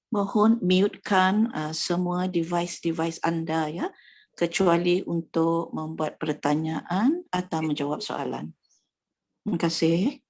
Mohon mutekan semua device-device anda ya, kecuali untuk membuat pertanyaan atau menjawab soalan. Terima kasih.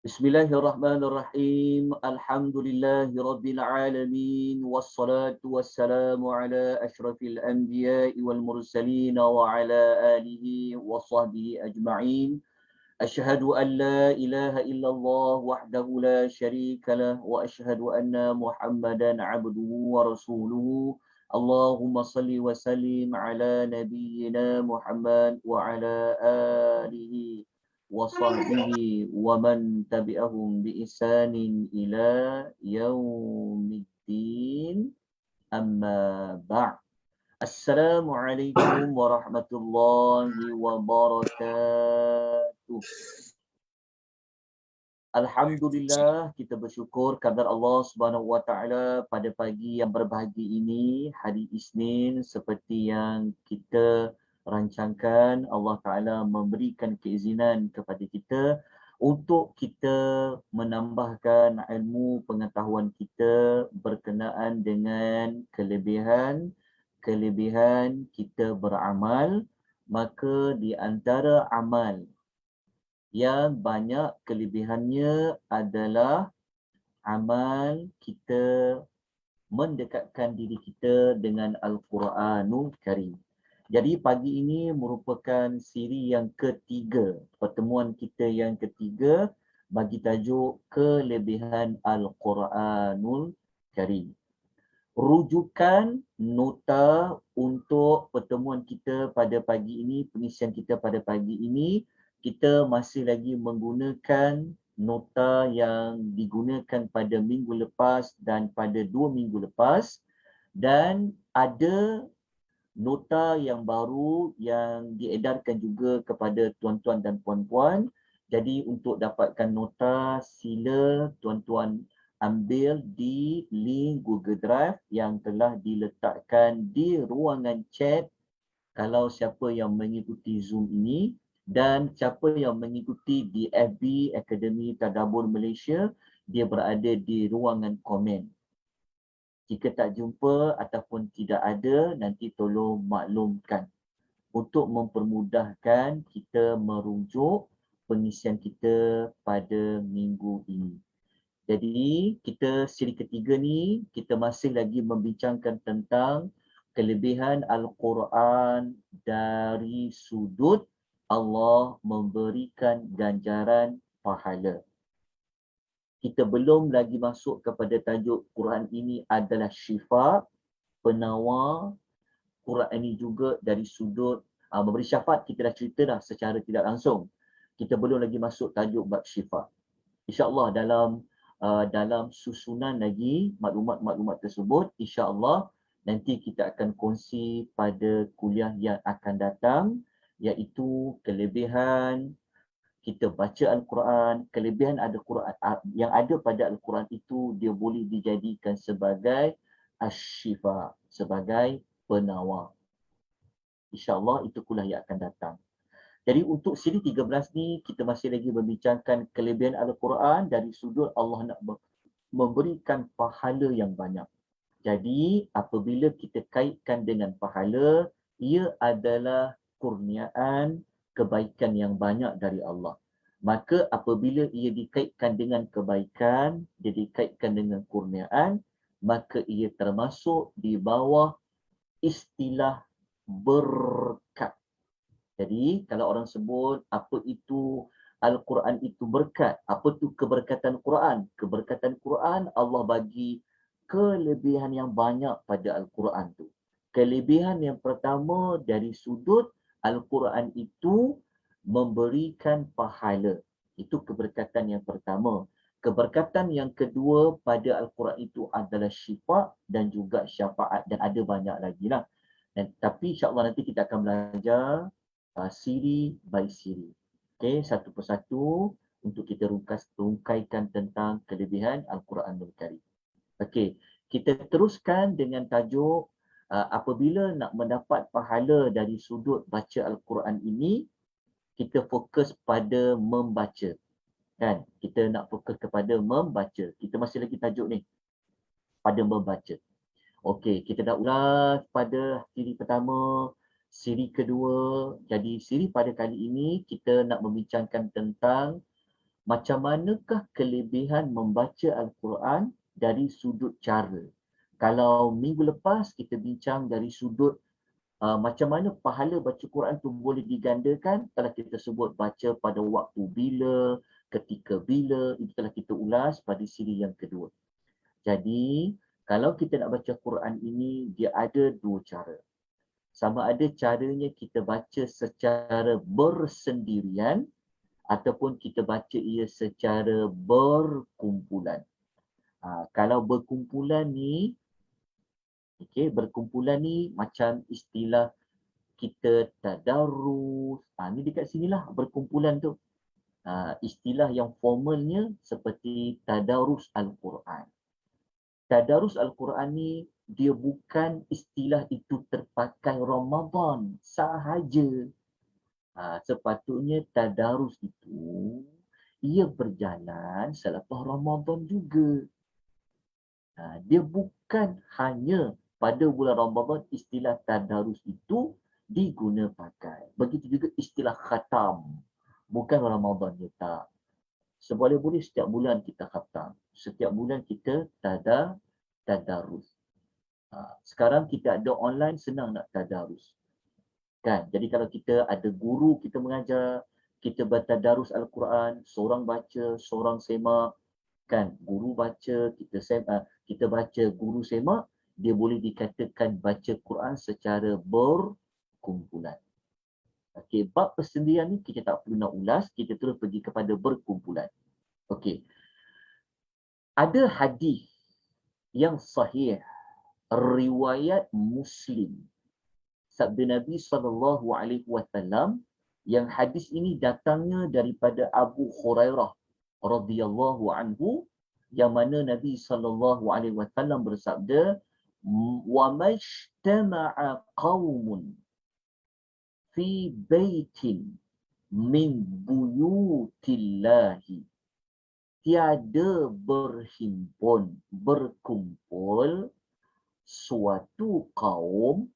Bismillahirrahmanirrahim. Alhamdulillahirabbil alamin wassalatu wassalamu ala asyrafil anbiya'i wal mursalin wa ala alihi wa sahbihi ajma'in. Asyhadu an la ilaha illallah wahdahu la syarika lah wa asyhadu anna Muhammadan 'abduhu wa rasuluhu. Allahumma salli wa sallim ala nabiyyina Muhammad wa ala alihi wa sahbihi wa man tabi'ahum bi ihsanin ila yaumiddin. Amma ba'd. Assalamualaikum warahmatullahi wabarakatuh. Alhamdulillah, kita bersyukur kepada Allah Subhanahu Wa Taala pada pagi yang berbahagia ini, hari Isnin, seperti yang kita rancangkan. Allah Taala memberikan keizinan kepada kita untuk kita menambahkan ilmu pengetahuan kita berkenaan dengan kelebihan kita beramal. Maka di antara amal yang banyak kelebihannya adalah amal kita mendekatkan diri kita dengan Al-Quranul Karim. Jadi pagi ini merupakan siri yang ketiga, pertemuan kita yang ketiga bagi tajuk kelebihan Al-Quranul Karim. Rujukan nota untuk pertemuan kita pada pagi ini, pengisian kita pada pagi ini, kita masih lagi menggunakan nota yang digunakan pada minggu lepas dan pada 2 minggu lepas, dan ada nota yang baru yang diedarkan juga kepada tuan-tuan dan puan-puan. Jadi untuk dapatkan nota, sila tuan-tuan ambil di link Google Drive yang telah diletakkan di ruangan chat kalau siapa yang mengikuti Zoom ini, dan siapa yang mengikuti di FB Akademi Tadabbur Malaysia, dia berada di ruangan komen. Jika tak jumpa ataupun tidak ada, nanti tolong maklumkan untuk mempermudahkan kita merujuk pengisian kita pada minggu ini. Jadi kita siri ketiga ni, kita masih lagi membincangkan tentang kelebihan Al-Quran dari sudut Allah memberikan ganjaran pahala. Kita belum lagi masuk kepada tajuk Quran ini adalah syifa, penawar. Quran ini juga dari sudut memberi syafaat, kita dah cerita dah secara tidak langsung. Kita belum lagi masuk tajuk bab syifa. InsyaAllah dalam susunan lagi maklumat-maklumat tersebut, insya-Allah nanti kita akan kongsi pada kuliah yang akan datang, iaitu kelebihan kita baca Al-Quran, kelebihan Al-Quran yang ada pada Al-Quran itu dia boleh dijadikan sebagai asy-syifa, sebagai penawar. InsyaAllah itu kuliah yang akan datang. Jadi untuk siri 13 ni, kita masih lagi membincangkan kelebihan Al-Quran dari sudut Allah nak memberikan pahala yang banyak. Jadi apabila kita kaitkan dengan pahala, ia adalah kurniaan kebaikan yang banyak dari Allah. Maka apabila ia dikaitkan dengan kebaikan, dia dikaitkan dengan kurniaan, maka ia termasuk di bawah istilah berkat. Jadi kalau orang sebut apa itu Al-Quran itu berkat, apa tu keberkatan Quran? Keberkatan Quran, Allah bagi kelebihan yang banyak pada Al-Quran tu. Kelebihan yang pertama dari sudut Al-Quran itu memberikan pahala. Itu keberkatan yang pertama. Keberkatan yang kedua pada Al-Quran itu adalah syifa dan juga syafaat, dan ada banyak lagi lah. Tapi insyaAllah nanti kita akan belajar siri by siri. Okey, satu persatu untuk kita rungkaikan tentang kelebihan Al-Quranul Karim. Okey, kita teruskan dengan tajuk apabila nak mendapat pahala dari sudut baca Al-Quran ini, kita fokus pada membaca. Kan? Kita nak fokus kepada membaca. Kita masih lagi tajuk ni, pada membaca. Okey, kita dah ulas pada siri pertama, siri kedua. Jadi siri pada kali ini kita nak membincangkan tentang macam manakah kelebihan membaca Al-Quran dari sudut cara. Kalau minggu lepas kita bincang dari sudut macam mana pahala baca Quran tu boleh digandakan, telah kita sebut baca pada waktu bila, ketika bila, itu telah kita ulas pada siri yang kedua. Jadi kalau kita nak baca Quran ini, dia ada dua cara. Sama ada caranya kita baca secara bersendirian ataupun kita baca ia secara berkumpulan. Kalau berkumpulan ni, berkumpulan ni macam istilah kita tadarus. Ni dekat sinilah berkumpulan tu. Istilah yang formalnya seperti tadarus Al-Quran. Tadarus Al-Quran ni dia bukan istilah itu terpakai Ramadan sahaja. Sepatutnya tadarus itu ia berjalan selepas Ramadan juga. Dia bukan hanya pada bulan Ramadan istilah tadarus itu diguna pakai. Begitu juga istilah khatam. Bukan Ramadan dia tak. Seboleh-boleh setiap bulan kita khatam. Setiap bulan kita tadarus. Sekarang kita ada online, senang nak tadarus. Kan? Jadi kalau kita ada guru kita mengajar, kita bertadarus Al-Quran, seorang baca, seorang semak. Kan? Guru baca, kita baca, guru semak, dia boleh dikatakan baca Quran secara berkumpulan. Okey, bab persendirian ni kita tak perlu nak ulas, kita terus pergi kepada berkumpulan. Okey. Ada hadis yang sahih riwayat Muslim sabda Nabi SAW yang hadis ini datangnya daripada Abu Hurairah radhiyallahu anhu, yang mana Nabi SAW bersabda, wa majtama'a qaumun fi baitin min buyutillahi, tiada berkumpul suatu kaum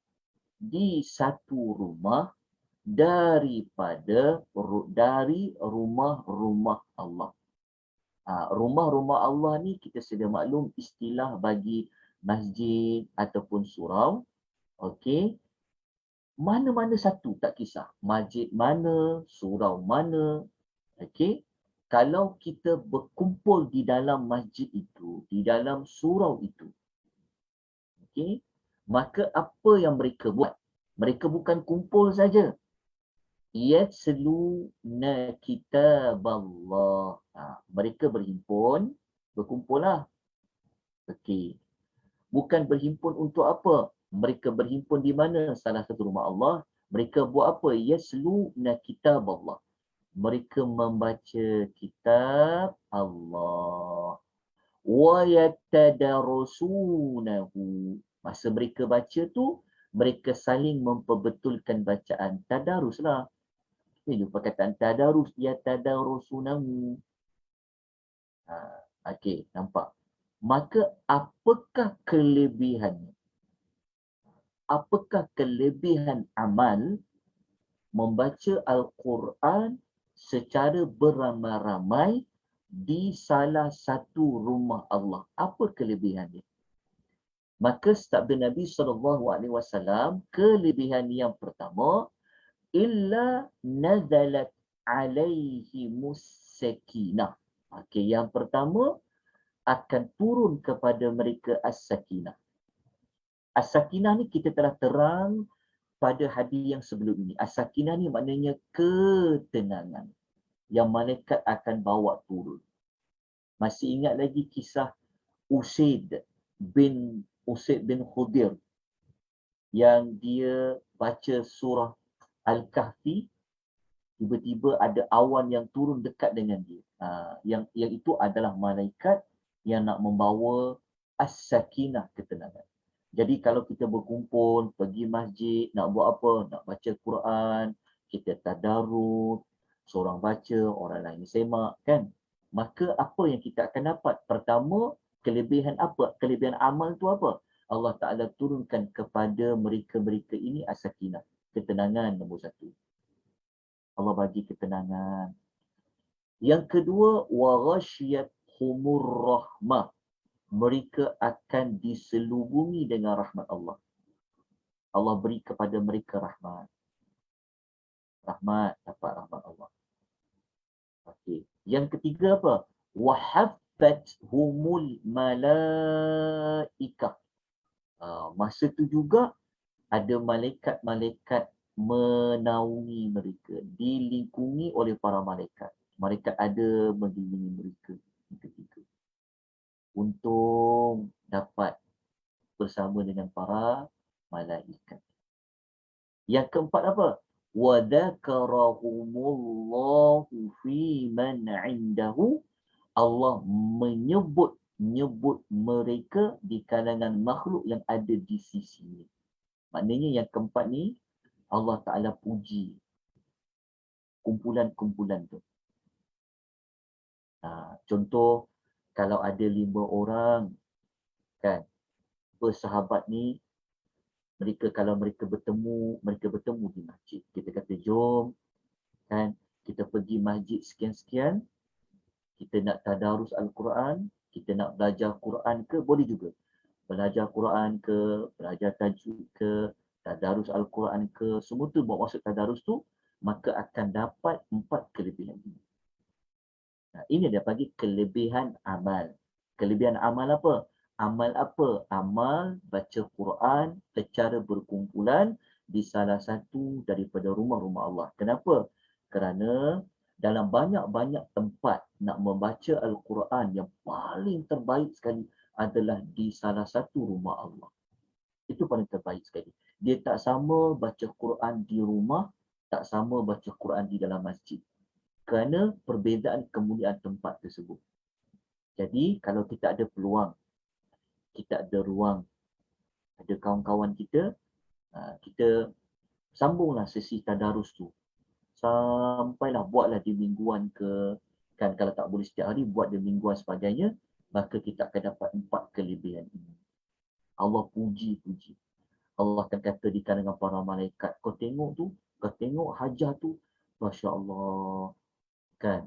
di satu rumah dari rumah-rumah Allah. Rumah-rumah Allah ni kita sedia maklum istilah bagi masjid ataupun surau. Okey. Mana-mana satu tak kisah. Masjid mana, surau mana. Okey. Kalau kita berkumpul di dalam masjid itu, di dalam surau itu, okey, maka apa yang mereka buat? Mereka bukan kumpul saja. Yatluna kitaballah. Mereka berhimpun, berkumpul lah. Okey. Bukan berhimpun untuk apa? Mereka berhimpun di mana? Salah satu rumah Allah. Mereka buat apa? Yatluna kitaballah. Mereka membaca kitab Allah. Wa yatadarusunahu. Masa mereka baca tu, mereka saling memperbetulkan bacaan. Tadarus lah. Ini perkataan tadarus. Yatadarusunahu. Okey, nampak. Maka apakah kelebihannya? Apakah kelebihan amal membaca Al-Quran secara beramai-ramai di salah satu rumah Allah? Apa kelebihannya? Maka sabda Nabi SAW, kelebihan yang pertama, illa nazalat alaihi sakinah. Okey, yang pertama akan turun kepada mereka as-sakinah. As-sakinah ni kita telah terang pada hadis yang sebelum ini. As-sakinah ni maknanya ketenangan yang malaikat akan bawa turun. Masih ingat lagi kisah Usaid bin Khudir yang dia baca surah Al-Kahfi tiba-tiba ada awan yang turun dekat dengan dia. Yang itu adalah malaikat yang nak membawa as-sakinah, ketenangan. Jadi kalau kita berkumpul, pergi masjid, nak buat apa? Nak baca Quran, kita tadarus, seorang baca, orang lain semak, kan? Maka apa yang kita akan dapat? Pertama, kelebihan apa? Kelebihan amal tu apa? Allah Ta'ala turunkan kepada mereka-mereka ini as-sakinah, ketenangan nombor satu. Allah bagi ketenangan. Yang kedua, wa ghasyiyathumur rahmah. Mereka akan diselubungi dengan rahmat Allah. Allah beri kepada mereka rahmat. Rahmat, dapat rahmat Allah. Okey. Yang ketiga apa? Wa haffathumul malaikah. Masa tu juga ada malaikat-malaikat menaungi mereka, dilingkungi oleh para malaikat. Malaikat ada melindungi mereka ketika untuk dapat bersama dengan para malaikat. Yang keempat apa? Wa dzakarahumullahu fi man 'indahu. Allah menyebut mereka di kalangan makhluk yang ada di sisinya. Maknanya yang keempat ni Allah Ta'ala puji kumpulan-kumpulan tu. Contoh, kalau ada 5 orang kan, bersahabat ni, kalau mereka bertemu di masjid. Kita kata jom kan, kita pergi masjid sekian-sekian, kita nak tadarus Al-Quran, kita nak belajar Quran ke, boleh juga. Belajar Quran ke, belajar tajwid ke, tadarus Al-Quran ke, semua tu bawa masuk tadarus tu, maka akan dapat 4 kelebihan ini. Ini dia bagi kelebihan amal. Kelebihan amal apa? Amal apa? Amal baca Quran secara berkumpulan di salah satu daripada rumah-rumah Allah. Kenapa? Kerana dalam banyak-banyak tempat nak membaca Al-Quran yang paling terbaik sekali adalah di salah satu rumah Allah. Itu paling terbaik sekali. Dia tak sama baca Quran di rumah, tak sama baca Quran di dalam masjid. Kerana perbezaan kemuliaan tempat tersebut. Jadi kalau kita ada peluang, kita ada ruang, ada kawan-kawan kita, kita sambunglah sesi tadarus tu. Sampailah buatlah di mingguan ke, kan kalau tak boleh setiap hari, buat di mingguan sebagainya, maka kita akan dapat 4 kelebihan ini. Allah puji. Allah akan kata di kalangan para malaikat, kau tengok Hajah tu, Masya Allah, kan?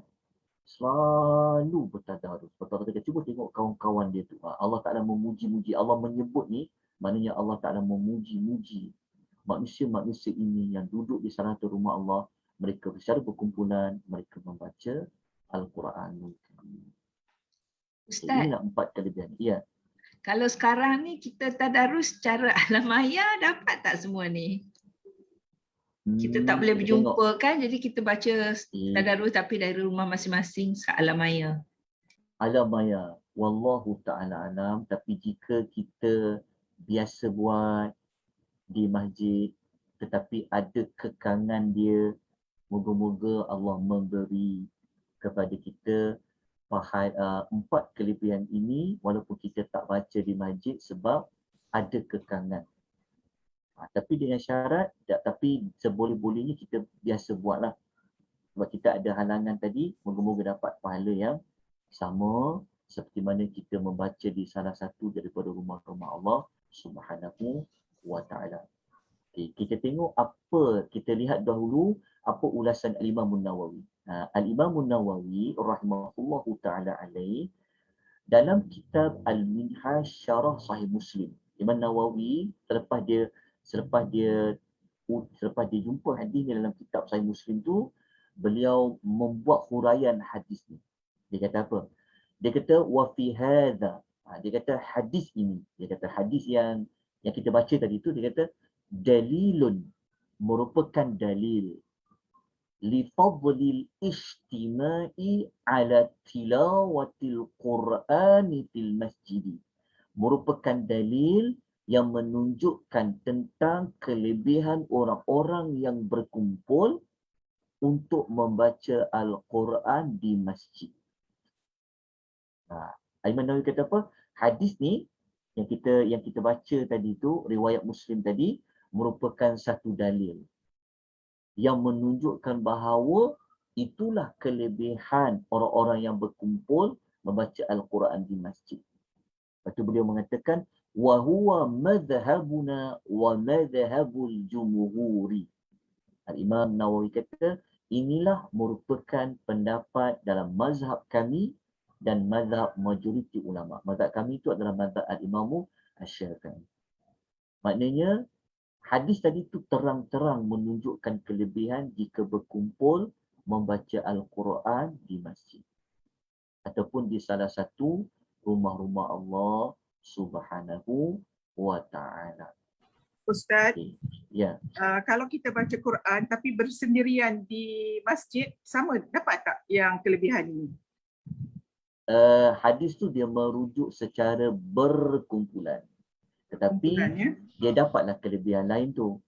Selalu bertadarus. Betul-betul cuba tengok kawan-kawan dia tu. Allah Ta'ala memuji-muji. Allah menyebut ni, maknanya Allah Ta'ala memuji-muji manusia-manusia ini yang duduk di salah satu rumah Allah. Mereka secara berkumpulan, mereka membaca Al-Quran. Ustaz, inilah 4 kelebihan. Ya. Kalau sekarang ni kita tadarus secara alam maya, dapat tak semua ni? Kita tak boleh berjumpa kan, jadi kita baca tadarus tapi dari rumah masing-masing kat alam maya. Alam maya, wallahu ta'ala alam. Tapi jika kita biasa buat di masjid, tetapi ada kekangan dia, moga-moga Allah memberi kepada kita 4 kelebihan ini walaupun kita tak baca di masjid sebab ada kekangan. Tapi dengan syarat, tapi seboleh-bolehnya kita biasa buatlah. Sebab kita ada halangan tadi, moga-moga dapat pahala yang sama seperti mana kita membaca di salah satu daripada rumah-rumah Allah Subhanahu wa ta'ala. Okay, kita tengok kita lihat dahulu apa ulasan Al-Imam Nawawi. Al-Imam Nawawi rahimahullahu ta'ala alaih, dalam kitab Al-Minhaj Syarah Sahih Muslim, Imam Nawawi selepas dia jumpa hadis dalam kitab Sahih Muslim tu, beliau membuat huraian hadis ni. Dia kata apa? Dia kata wa fi hadza. Dia kata hadis ini, dia kata hadis yang kita baca tadi tu, dia kata dalilun, merupakan dalil li fadlil istima'i ala tilawatil Qur'ani fil masjid. Merupakan dalil yang menunjukkan tentang kelebihan orang-orang yang berkumpul untuk membaca Al-Quran di masjid. Imam Nawawi kata apa? Hadis ni yang kita baca tadi tu, riwayat Muslim tadi, merupakan satu dalil yang menunjukkan bahawa itulah kelebihan orang-orang yang berkumpul membaca Al-Quran di masjid. Lepas tu beliau mengatakan, wa huwa madhhabuna wa madhhabul jumhuri. Imam Nawawi kata, inilah merupakan pendapat dalam mazhab kami dan mazhab majoriti ulama. Mazhab kami itu adalah mazhab Al-Imamu Asy-Syafi'i. Maknanya, hadis tadi tu terang-terang menunjukkan kelebihan jika berkumpul membaca Al-Quran di masjid. Ataupun di salah satu rumah-rumah Allah Subhanahu wa ta'ala. Ustaz, Ya. kalau kita baca Quran tapi bersendirian di masjid, sama dapat tak yang kelebihan ini? Hadis tu dia merujuk secara berkumpulan. Tetapi Kumpulannya? dia dapatlah kelebihan lain tu.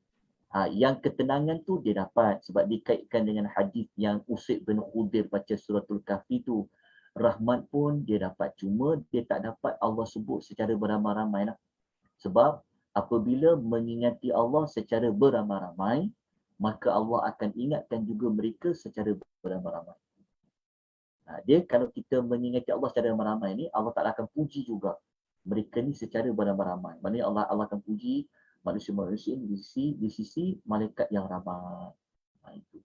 Yang ketenangan tu dia dapat sebab dikaitkan dengan hadis yang Usaid bin Khudir baca suratul Kahfi tu. Rahmat pun dia dapat, cuma dia tak dapat Allah sebut secara beramai-ramai lah. Sebab apabila mengingati Allah secara beramai-ramai, maka Allah akan ingatkan juga mereka secara beramai-ramai. Dia kalau kita mengingati Allah secara beramai ni, Allah Ta'ala akan puji juga mereka ni secara beramai-ramai. Maksudnya Allah akan puji manusia-manusia di sisi malaikat yang ramai. Itu.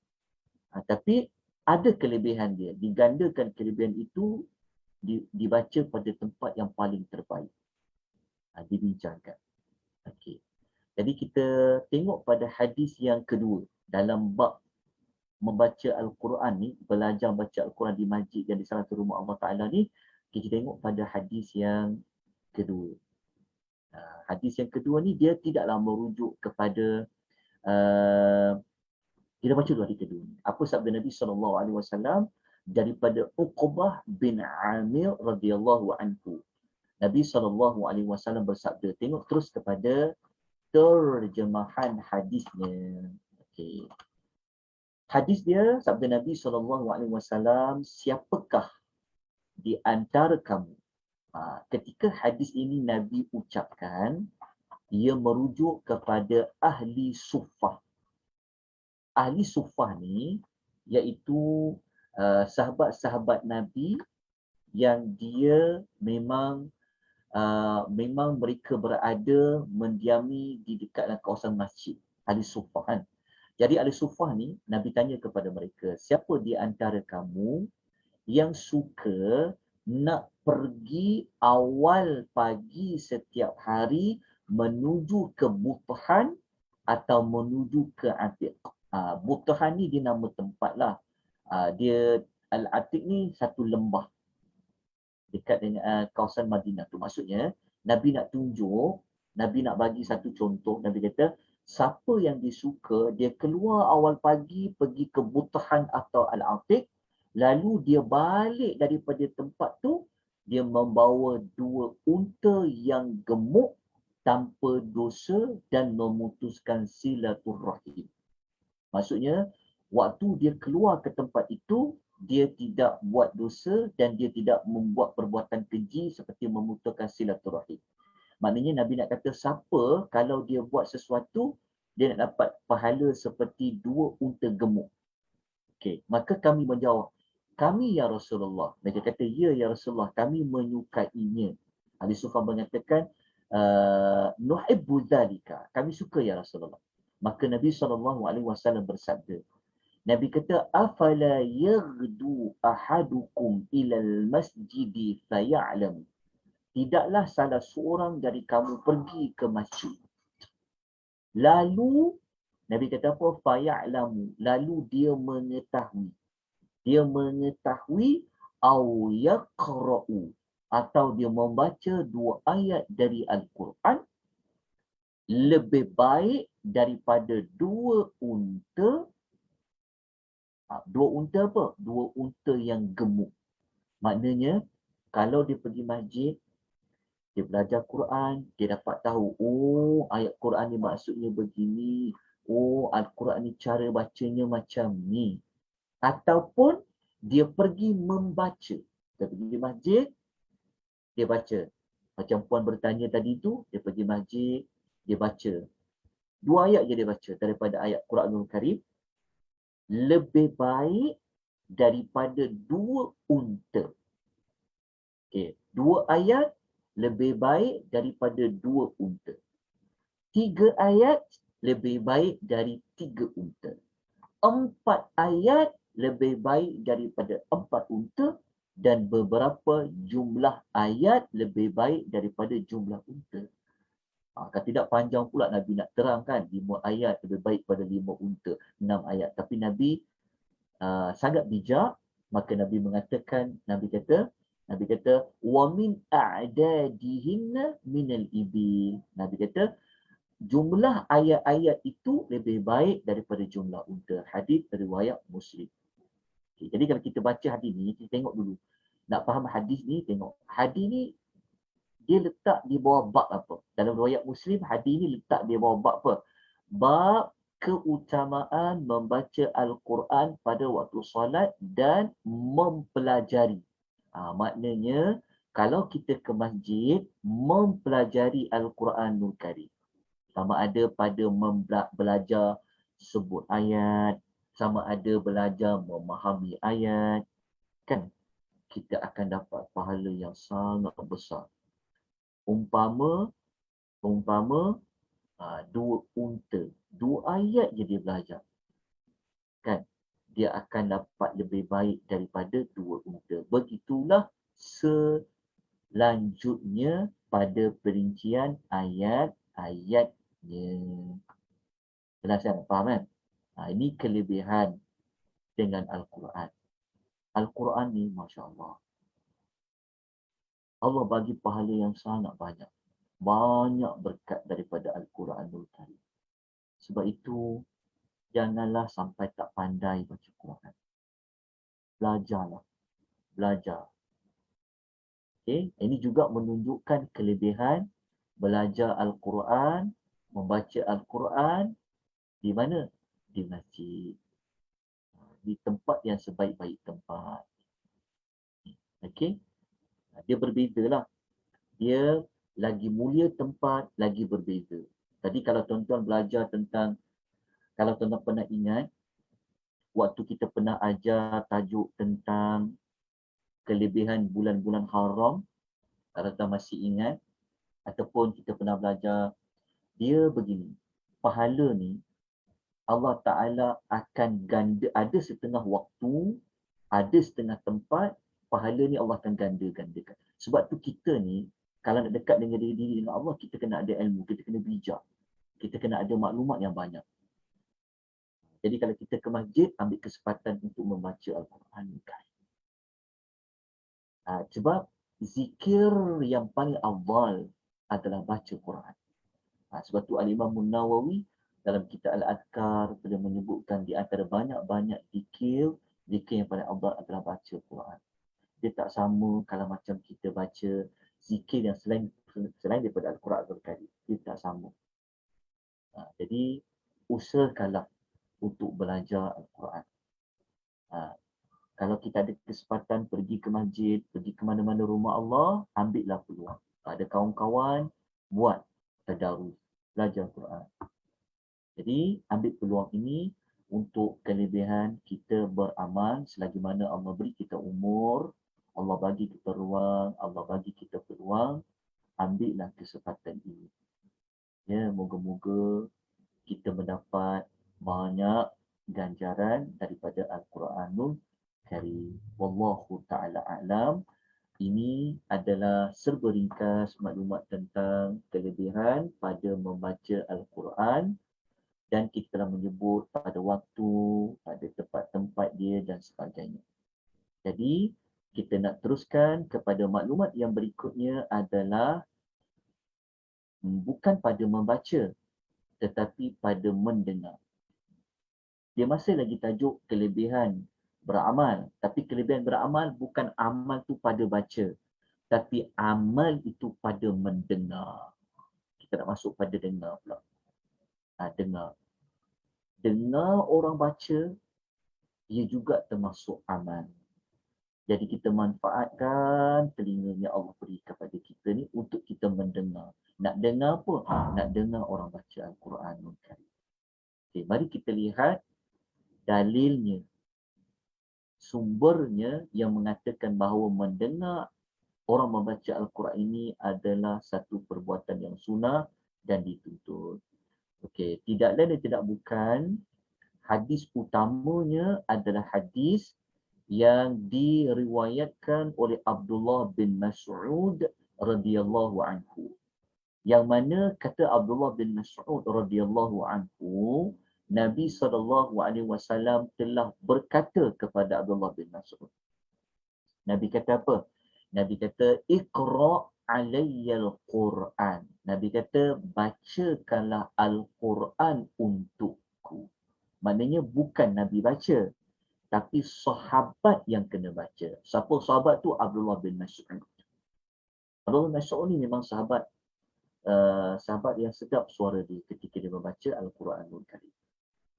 Tapi ada kelebihan dia. Digandakan kelebihan itu dibaca pada tempat yang paling terbaik. Dibincangkan. Okey. Jadi kita tengok pada hadis yang kedua dalam bab membaca Al-Quran ni, belajar baca Al-Quran di masjid dan di salah satu rumah Allah Ta'ala ni, kita tengok pada hadis yang kedua. Hadis yang kedua ni dia tidaklah merujuk kepada kita baca dulu hadis kedua ni. Apa sabda Nabi SAW daripada Uqbah bin Amir radhiyallahu anhu. Nabi SAW bersabda, tengok terus kepada terjemahan hadisnya. Okey. Hadis dia, sabda Nabi SAW, siapakah di antara kamu? Ketika hadis ini Nabi ucapkan, ia merujuk kepada ahli suffah. Ahli suffah ni iaitu sahabat-sahabat Nabi yang dia memang mereka berada mendiami di dekat kawasan masjid. Ahli suffah kan. Jadi ahli suffah ni Nabi tanya kepada mereka, siapa di antara kamu yang suka nak pergi awal pagi setiap hari menuju ke Buthan atau menuju ke Atiq. Buthan ni dia nama tempat lah. Dia Al-Atiq ni satu lembah dekat dengan kawasan Madinah tu. Maksudnya Nabi nak tunjuk, Nabi nak bagi satu contoh. Nabi kata, siapa yang disuka, dia keluar awal pagi pergi ke Buthan atau Al-Atiq, lalu dia balik daripada tempat tu, dia membawa 2 unta yang gemuk tanpa dosa dan memutuskan silaturrahim. Maksudnya, waktu dia keluar ke tempat itu, dia tidak buat dosa dan dia tidak membuat perbuatan keji seperti memutuskan silaturahim. Maknanya Nabi nak kata siapa kalau dia buat sesuatu, dia nak dapat pahala seperti 2 unta gemuk. Okey, maka kami menjawab, kami ya Rasulullah. Mereka kata, ya ya Rasulullah, kami menyukainya. Ahli suffah mengatakan, nuhibbu dzalika, kami suka ya Rasulullah. Maka Nabi SAW bersabda, Nabi kata, afala yaghdu ahadukum ilal masjidi faya'lam. Tidaklah salah seorang dari kamu pergi ke masjid. Lalu, Nabi kata apa? Faya'lamu. Lalu dia mengetahui. Dia mengetahui au yaqra'u. Atau dia membaca 2 ayat dari Al-Quran. Lebih baik daripada 2 unta. 2 unta apa? 2 unta yang gemuk. Maknanya, kalau dia pergi masjid, dia belajar Quran, dia dapat tahu, oh ayat Quran ni maksudnya begini, oh Al-Quran ni cara bacanya macam ni. ataupun dia pergi membaca. Dia pergi masjid, dia baca. Macam puan bertanya tadi tu, dia pergi masjid, dia baca. 2 ayat je dia baca daripada ayat Quranul Karim. Lebih baik daripada 2 unta. Okey, 2 ayat lebih baik daripada 2 unta. 3 ayat lebih baik dari 3 unta. 4 ayat lebih baik daripada 4 unta, dan beberapa jumlah ayat lebih baik daripada jumlah unta. Kalau tidak panjang pula Nabi nak terangkan 5 ayat lebih baik pada 5 unta, 6 ayat. Tapi Nabi sangat bijak, maka Nabi mengatakan, Nabi kata wa min a'dadihinna minal ibil. Nabi kata jumlah ayat-ayat itu lebih baik daripada jumlah unta. Hadis riwayat Muslim. Okay, jadi kalau kita baca hadis ni, kita tengok dulu. Nak faham hadis ni, tengok. Hadis ni dia letak di bawah bab apa? Dalam riwayat Muslim, hadis ni letak di bawah bab apa? Bab keutamaan membaca Al-Quran pada waktu solat dan mempelajari. Maknanya, kalau kita ke masjid, mempelajari Al-Quranul Karim. Sama ada pada belajar sebut ayat, sama ada belajar memahami ayat, kan kita akan dapat pahala yang sangat besar. Umpama 2 unta, 2 ayat je dia belajar, kan dia akan dapat lebih baik daripada 2 unta. Begitulah selanjutnya pada perincian ayat-ayatnya. Jelas kan? Faham kan? Ini kelebihan dengan Al-Quran. Al-Quran ni, Masya Allah. Allah bagi pahala yang sangat banyak. Banyak berkat daripada Al-Quranul Karim. Sebab itu, janganlah sampai tak pandai baca Quran. Belajarlah. Belajar. Okay? Ini juga menunjukkan kelebihan belajar Al-Quran, membaca Al-Quran di mana? Di masjid. Di tempat yang sebaik-baik tempat. Okey? Dia berbezalah. Dia lagi mulia tempat, lagi berbeza. Tadi kalau tuan-tuan belajar tentang, kalau tuan-tuan pernah ingat, waktu kita pernah ajar tajuk tentang kelebihan bulan-bulan haram, kalau tuan masih ingat, ataupun kita pernah belajar, dia begini, pahala ni, Allah Ta'ala akan ganda, ada setengah waktu, ada setengah tempat, pahala ni Allah akan ganda-gandakan. Sebab tu kita ni, kalau nak dekat dengan diri dengan Allah, kita kena ada ilmu, kita kena bijak. Kita kena ada maklumat yang banyak. Jadi kalau kita ke masjid, ambil kesempatan untuk membaca Al-Quran. Sebab zikir yang paling awal adalah baca Quran. Sebab tu Al-Imam Nawawi dalam kitab Al-Adhkar beliau menyebutkan di antara banyak-banyak zikir yang paling awal adalah baca Quran. Dia tak sama kalau macam kita baca zikir yang selain daripada Al-Quran Al-Karim. Dia tak sama. Jadi usahakanlah untuk belajar Al-Quran. Kalau kita ada kesempatan pergi ke masjid, pergi ke mana-mana rumah Allah, ambillah peluang. Ada kawan-kawan, buat tadarus, belajar Quran. Jadi ambil peluang ini untuk kelebihan kita beramal selagi mana Allah beri kita umur, Allah bagi kita ruang, Allah bagi kita peluang, ambillah kesempatan ini. Ya, moga-moga kita mendapat banyak ganjaran daripada Al-Quranul Karim. Wallahu ta'ala a'lam. Ini adalah serba ringkas maklumat tentang kelebihan pada membaca Al-Quran, dan kita telah menyebut pada waktu, pada tempat-tempat dia dan sebagainya. Jadi, kita nak teruskan kepada maklumat yang berikutnya adalah bukan pada membaca, tetapi pada mendengar. Dia masih lagi tajuk kelebihan beramal. Tapi kelebihan beramal bukan amal tu pada baca, tapi amal itu pada mendengar. Kita nak masuk pada dengar pula. Dengar. Dengar orang baca, ia juga termasuk amal. Jadi kita manfaatkan telinga yang Allah beri kepada kita ni untuk kita mendengar. Nak dengar apa? Nak dengar orang baca Al-Quranul Karim. Okay, mari kita lihat dalilnya, sumbernya yang mengatakan bahawa mendengar orang membaca Al-Quran ini adalah satu perbuatan yang sunnah dan dituntut. Okey, tidak lain dan tidak bukan, hadis utamanya adalah hadis yang diriwayatkan oleh Abdullah bin Mas'ud radhiyallahu anhu. Yang mana kata Abdullah bin Mas'ud radhiyallahu anhu, Nabi SAW telah berkata kepada Abdullah bin Mas'ud. Nabi kata apa? Nabi kata, Iqra' alayyal Qur'an. Nabi kata, bacakanlah Al-Quran untukku. Maknanya bukan Nabi baca, tapi sahabat yang kena baca. Siapa sahabat tu? Abdullah bin Mas'ud. Abdullah bin Mas'ud ni memang sahabat sahabat yang sedap suara dia ketika dia membaca Al-Quranul Karim.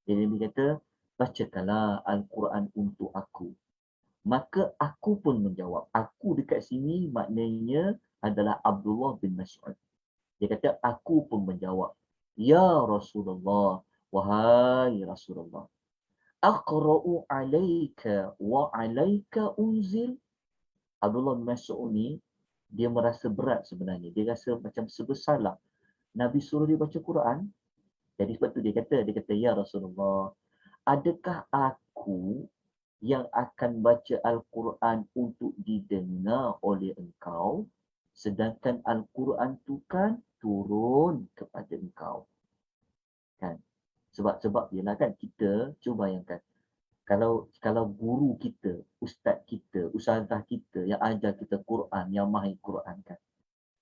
Jadi Nabi kata, bacakanlah Al-Quran untuk aku. Maka aku pun menjawab. Aku dekat sini maknanya adalah Abdullah bin Mas'ud. Dia kata, aku pun menjawab. Ya Rasulullah, wahai Rasulullah. Aqra'u alaika wa alaika unzil. Abdullah bin Mas'ud ni, dia merasa berat sebenarnya. Dia rasa macam sebesalah Nabi suruh dia baca Quran. Jadi sebab tu dia kata, ya Rasulullah, adakah aku yang akan baca Al-Quran untuk didengar oleh engkau, sedangkan Al-Quran tu kan turun kepada engkau. Kan? Sebab ialah kan kita, cuba bayangkan, kalau guru kita, ustaz kita, ustazah kita yang ajar kita Quran, yang mahir Quran kan,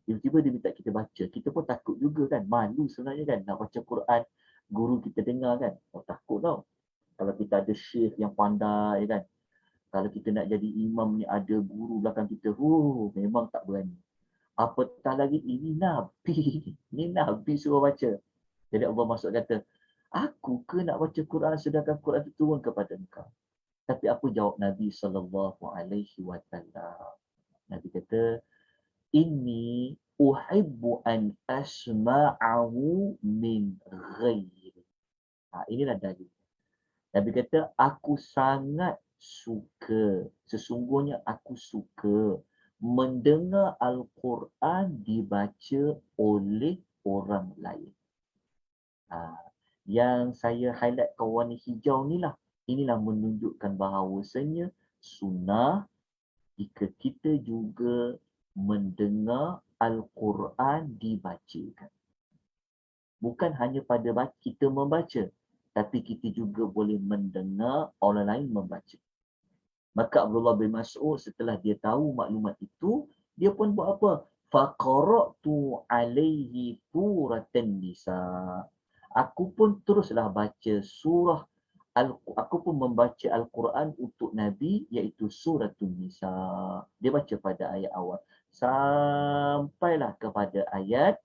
tiba-tiba dia minta kita baca, kita pun takut juga kan, malu sebenarnya kan, nak baca Quran, guru kita dengar kan, takut tau. Kalau kita ada syekh yang pandai kan, kalau kita nak jadi imam ni ada guru belakang kita, memang tak berani. Apatah lagi ini Nabi, ini Nabi suruh baca. Jadi Allah masuk kata, aku ke nak baca Quran sedangkan Quran itu turun kepada engkau. Tapi apa jawab Nabi SAW? Nabi kata, inni uhibbu an asma'ahu min ghairi. Inilah dalil. Nabi kata, aku sangat suka, sesungguhnya aku suka mendengar Al-Quran dibaca oleh orang lain. Yang saya highlight warna hijau ni lah, inilah menunjukkan bahawasanya sunnah jika kita juga mendengar Al-Quran dibacakan. Bukan hanya pada kita membaca, tapi kita juga boleh mendengar orang lain membaca. Maka Abdullah bin Mas'ud setelah dia tahu maklumat itu, dia pun buat apa? Faqara'tu alaihi suratan nisa. Aku pun teruslah baca surah aku pun membaca Al-Quran untuk Nabi, iaitu Suratun Nisa. Dia baca pada ayat awal. Sampailah kepada ayat,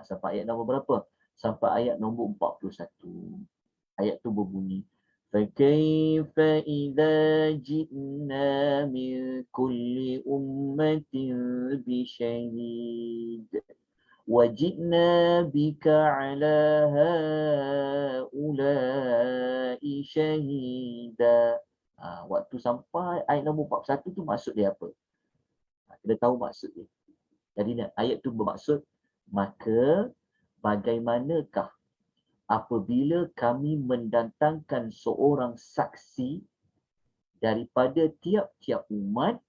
sampai ayat nombor berapa? Sampai ayat nombor 41. Ayat tu berbunyi, فَكَيْفَ إِذَا جِئْنَا مِنْ كُلِّ أُمَّةٍ بِشَهِيدٍ وَجِئْنَا بِكَ عَلَى هَؤُلَاءِ شَهِيدًا. Waktu sampai ayat nombor 41 tu maksud dia apa? Kita tahu maksud dia. Jadi ayat tu bermaksud, maka bagaimanakah apabila kami mendatangkan seorang saksi daripada tiap-tiap umat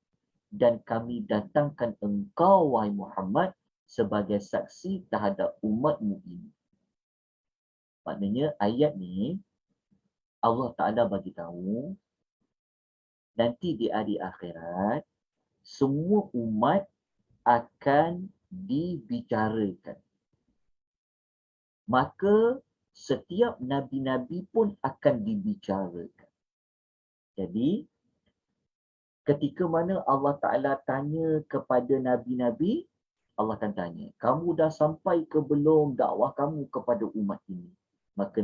dan kami datangkan engkau, wahai Muhammad, sebagai saksi terhadap umatmu ini. Maknanya ayat ni Allah Ta'ala bagi tahu nanti di hari akhirat semua umat akan dibicarakan. Maka setiap nabi-nabi pun akan dibicarakan. Jadi ketika mana Allah Ta'ala tanya kepada nabi-nabi, Allah akan tanya, kamu dah sampai ke belum dakwah kamu kepada umat ini? Maka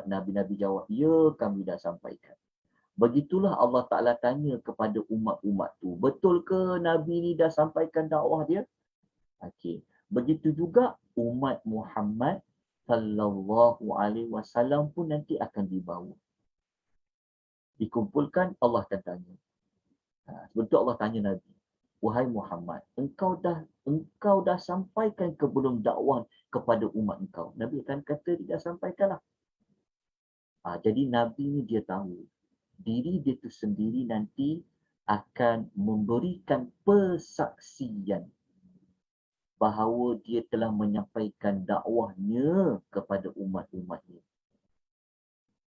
nabi-nabi jawab, ya, kami dah sampaikan. Begitulah Allah Ta'ala tanya kepada umat-umat tu. Betul ke Nabi ni dah sampaikan dakwah dia? Okey. Begitu juga umat Muhammad sallallahu alaihi wasallam pun nanti akan dibawa. Dikumpulkan, Allah akan tanya. Sebab tu Allah tanya Nabi, wahai Muhammad, engkau dah sampaikan ke belum dakwah kepada umat engkau? Nabi akan kata dia dah sampaikanlah. Jadi Nabi ni dia tahu diri dia tu sendiri nanti akan memberikan persaksian bahawa dia telah menyampaikan dakwahnya kepada umat-umatnya.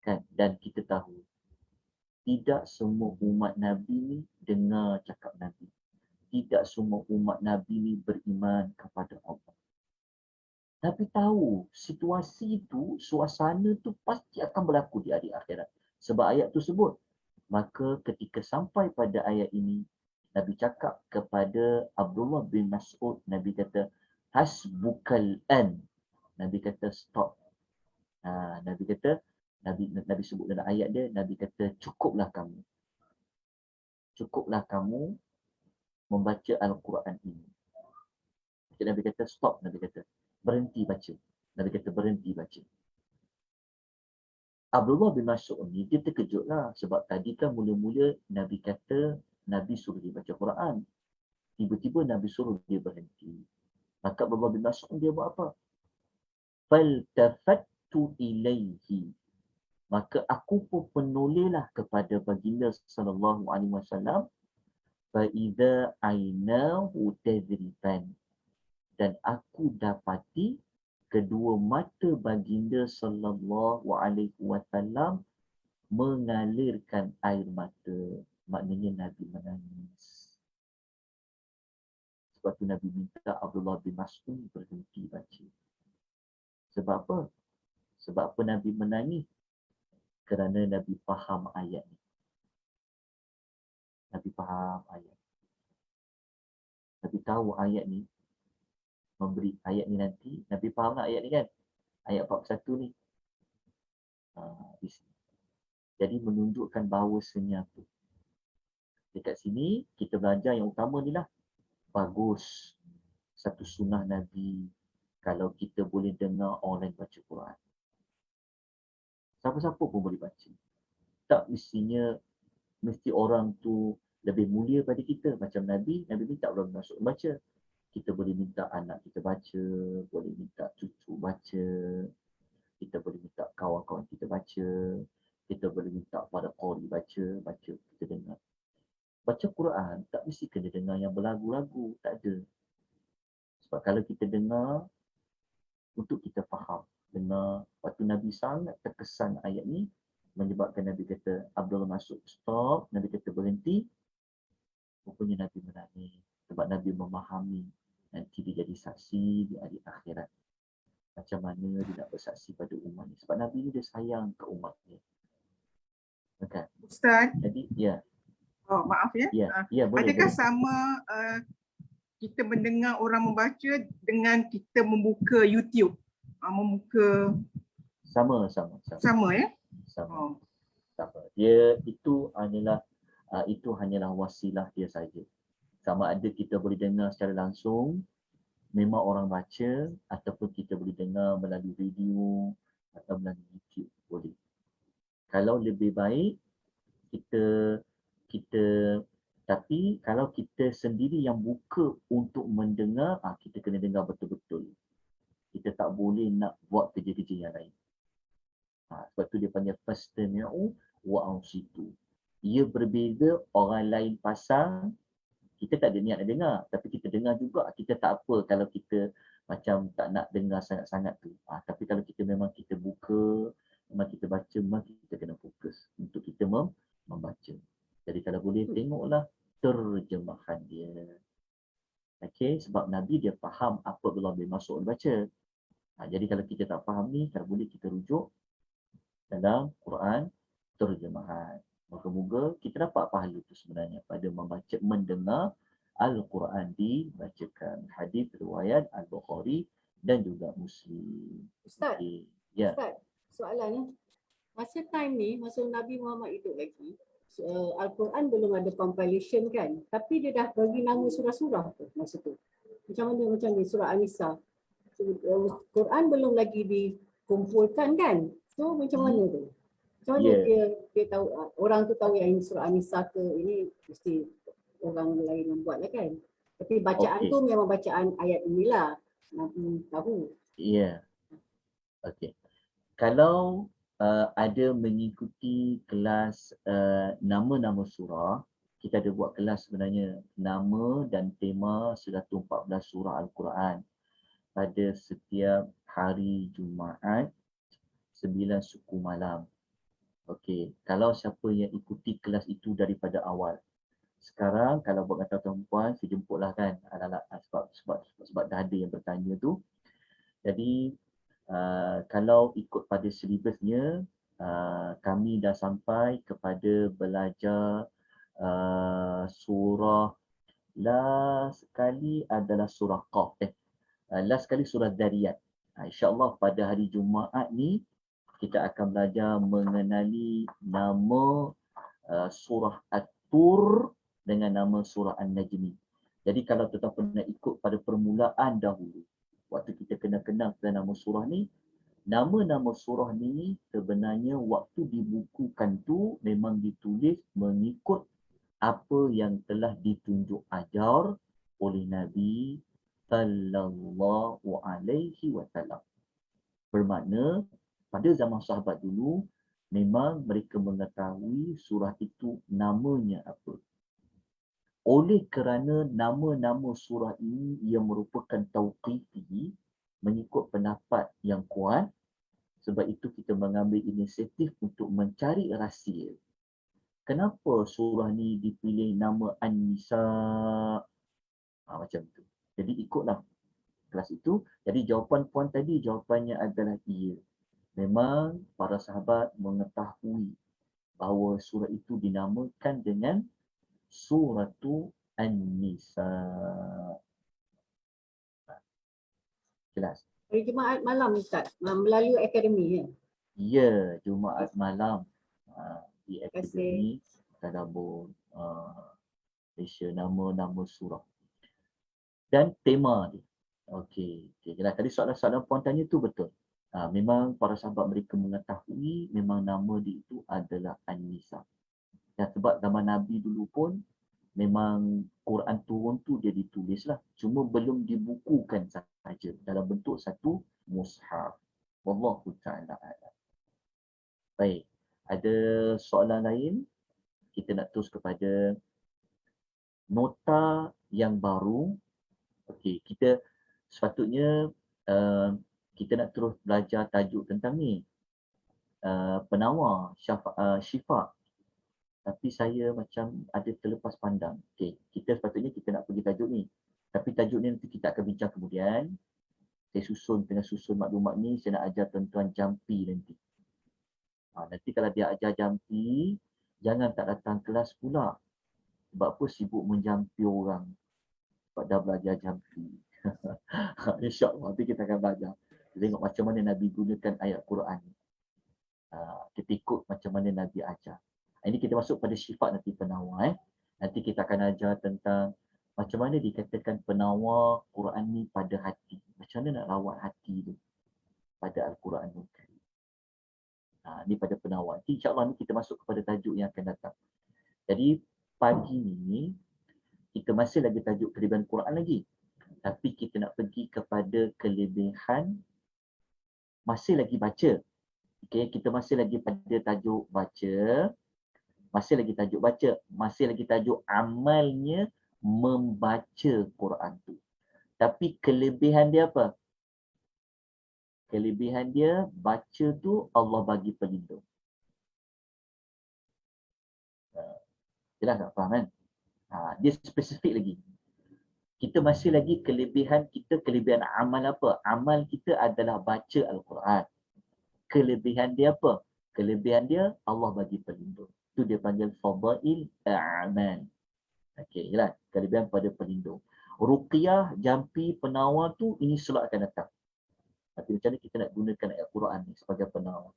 Kan? Dan kita tahu tidak semua umat Nabi ni dengar cakap Nabi. Tidak semua umat Nabi ni beriman kepada Allah. Tapi tahu situasi tu, suasana tu pasti akan berlaku di hari akhirat. Sebab ayat tu sebut. Maka ketika sampai pada ayat ini, Nabi cakap kepada Abdullah bin Mas'ud, Nabi kata, hasbukal an. Nabi kata stop. Nabi kata, Nabi sebut dalam ayat dia, Nabi kata cukuplah kamu. Cukuplah kamu membaca Al-Quran ini. Nabi kata stop, Nabi kata berhenti baca. Nabi kata berhenti baca. Abdullah bin Mas'ud ni dia terkejutlah sebab tadi kan mula-mula Nabi kata Nabi suruh dia baca Quran. Tiba-tiba Nabi suruh dia berhenti. Maka Abdullah bin Mas'ud dia buat apa? Faltafattu ilaihi. Maka aku pun penolehlah kepada baginda sallallahu alaihi wasallam, fa idza ainahu tadriban. Dan aku dapati kedua mata baginda sallallahu alaihi wasallam mengalirkan air mata. Maknanya Nabi menangis. Sebab tu Nabi minta Abdullah bin Mas'ud berhenti baca. Sebab apa? Sebab apa Nabi menangis? Kerana Nabi faham ayat ni. Nabi faham ayat. Nabi tahu ayat ni memberi ayat ni nanti. Nabi faham tak ayat ni kan? Ayat 41 ni. Di sini. Jadi menunjukkan bahawasanya apa? Dekat sini kita belajar yang utama ni lah. Bagus satu sunnah Nabi kalau kita boleh dengar orang lain baca Quran. Siapa-siapa pun boleh baca. Tak mesti orang tu lebih mulia pada kita. Macam Nabi minta orang masuk baca. Kita boleh minta anak kita baca, boleh minta cucu baca, kita boleh minta kawan-kawan kita baca, kita boleh minta pada qari baca, kita dengar. Baca Quran tak mesti kena dengar yang berlagu-lagu, tak ada. Sebab kalau kita dengar, untuk kita faham, dengar, waktu Nabi sangat terkesan ayat ni, menyebabkan Nabi kata, Abdullah masuk stop, Nabi kata berhenti, rupanya Nabi menangis. Sebab Nabi memahami, nanti dia jadi saksi di hari akhirat. Macam mana dia nak bersaksi pada umat ni. Sebab Nabi ni dia sayang ke umatnya. Okay. Ustaz, jadi, ya. Maaf ya. Boleh. Adakah Boleh. sama kita mendengar orang membaca dengan kita membuka YouTube? Membuka Sama ya? Sama. Dia itu hanyalah wasilah dia saja. Sama ada kita boleh dengar secara langsung, memang orang baca, ataupun kita boleh dengar melalui video atau melalui YouTube, boleh. Kalau lebih baik tapi kalau kita sendiri yang buka untuk mendengar, kita kena dengar betul-betul. Kita tak boleh nak buat kerja-kerja yang lain. Sebab tu dia panggil fastami'u wa ansitu. Ia berbeza, orang lain pasang, kita tak ada niat nak dengar, tapi kita dengar juga. Kita tak apa kalau kita macam tak nak dengar sangat-sangat tu. Tapi kalau kita memang kita buka, memang kita baca, memang kita kena fokus untuk kita membaca. Jadi kalau boleh tengoklah terjemahan dia. Okey, sebab Nabi dia faham apa Abdullah bin Mas'ud baca. Jadi kalau kita tak faham ni, kalau boleh kita rujuk dalam Quran terjemahan. Moga-moga kita dapat pahala itu sebenarnya pada mendengar Al-Quran dibacakan. Hadis riwayat Al-Bukhari dan juga Muslim. Ustaz, Okay. Ya. Ustaz, soalannya masa time ni, masa Nabi Muhammad hidup lagi, Al-Quran belum ada compilation kan, tapi dia dah bagi nama surah-surah tu masa tu. Macam mana macam ni surah An-Nisa. Quran belum lagi dikumpulkan kan. So macam mana tu? Macam mana dia tahu, orang tu tahu yang ini surah An-Nisa ke, ini mesti orang lain membuat lah kan. Tapi bacaan tu memang bacaan ayat inilah. Nabi tahu. Ya. Okey. Kalau ada mengikuti kelas nama-nama surah, kita ada buat kelas sebenarnya nama dan tema 114 surah Al-Quran pada setiap hari Jumaat 9 suku malam. Okey, kalau siapa yang ikuti kelas itu daripada awal. Sekarang kalau buat kata tuan-puan, saya jemputlah kan sebab dah ada yang bertanya tu. Jadi kalau ikut pada silibusnya, kami dah sampai kepada belajar surah last sekali adalah surah Qaf. Last sekali surah Dariyat. InsyaAllah pada hari Jumaat ni kita akan belajar mengenali nama surah At-Tur dengan nama surah An-Najmi. Jadi kalau tuan pernah ikut pada permulaan dahulu, waktu kita kenal nama surah ni, nama-nama surah ni sebenarnya waktu dibukukan tu memang ditulis mengikut apa yang telah ditunjuk ajar oleh Nabi sallallahu alaihi wasallam. Bermakna pada zaman sahabat dulu memang mereka mengetahui surah itu namanya apa. Oleh kerana nama-nama surah ini ia merupakan tauqifi mengikut pendapat yang kuat, sebab itu kita mengambil inisiatif untuk mencari rahsia. Kenapa surah ni dipilih nama An-Nisa? Macam tu. Jadi ikutlah kelas itu. Jadi jawapan puan tadi, jawapannya adalah iya. Memang para sahabat mengetahui bahawa surah itu dinamakan dengan Suratu An-Nisa. Jelas? Hari Jumaat malam Ustaz, melalui akademi kan? Ya, Jumaat malam di akademi Tadabbur Malaysia, nama-nama surah. Dan tema dia. Okey, jelas. Tadi soalan-soalan puan tanya tu betul. Memang para sahabat mereka mengetahui memang nama dia itu adalah An-Nisa. Dan sebab zaman Nabi dulu pun memang Quran turun tu dia ditulis lah. Cuma belum dibukukan sahaja dalam bentuk satu mushaf. Wallahu ta'ala a'lam. Baik, ada soalan lain? Kita nak terus kepada nota yang baru. Okey, kita sepatutnya kita nak terus belajar tajuk tentang ni. Penawar, syifa. Tapi saya macam ada terlepas pandang. Okey, kita sepatutnya kita nak pergi tajuk ni. Tapi tajuk ni nanti kita akan bincang kemudian. Saya tengah susun maklumat ni, saya nak ajar tuan-tuan jampi nanti. Nanti kalau dia ajar jampi, jangan tak datang kelas pula. Sebab apa sibuk menjampi orang. Sebab dah belajar jampi. InsyaAllah nanti kita akan belajar. Tengok macam mana Nabi gunakan ayat Quran. Kita ikut macam mana Nabi ajar. Ini kita masuk pada sifat nanti penawar. Nanti kita akan ajar tentang macam mana dikatakan penawar Quran ni pada hati. Macam mana nak rawat hati tu pada Al-Quran ni. Ni pada penawar. InsyaAllah ni kita masuk kepada tajuk yang akan datang. Jadi pagi ni kita masih lagi tajuk kelebihan Quran lagi. Tapi kita nak pergi kepada kelebihan masih lagi baca. Okay, kita masih lagi pada tajuk baca. Masih lagi tajuk baca. Masih lagi tajuk amalnya membaca Quran tu. Tapi kelebihan dia apa? Kelebihan dia baca tu Allah bagi pelindung. Jelas tak? Faham kan? Dia spesifik lagi. Kita masih lagi kelebihan kita, kelebihan amal apa? Amal kita adalah baca Al-Quran. Kelebihan dia apa? Kelebihan dia Allah bagi pelindung. Itu dia panggil fadail a'mal. Okey, jelas. Kelebihan pada pelindung. Ruqyah, jampi, penawar tu ini slot akan datang. Tapi macam mana kita nak gunakan ayat Quran ni sebagai penawar.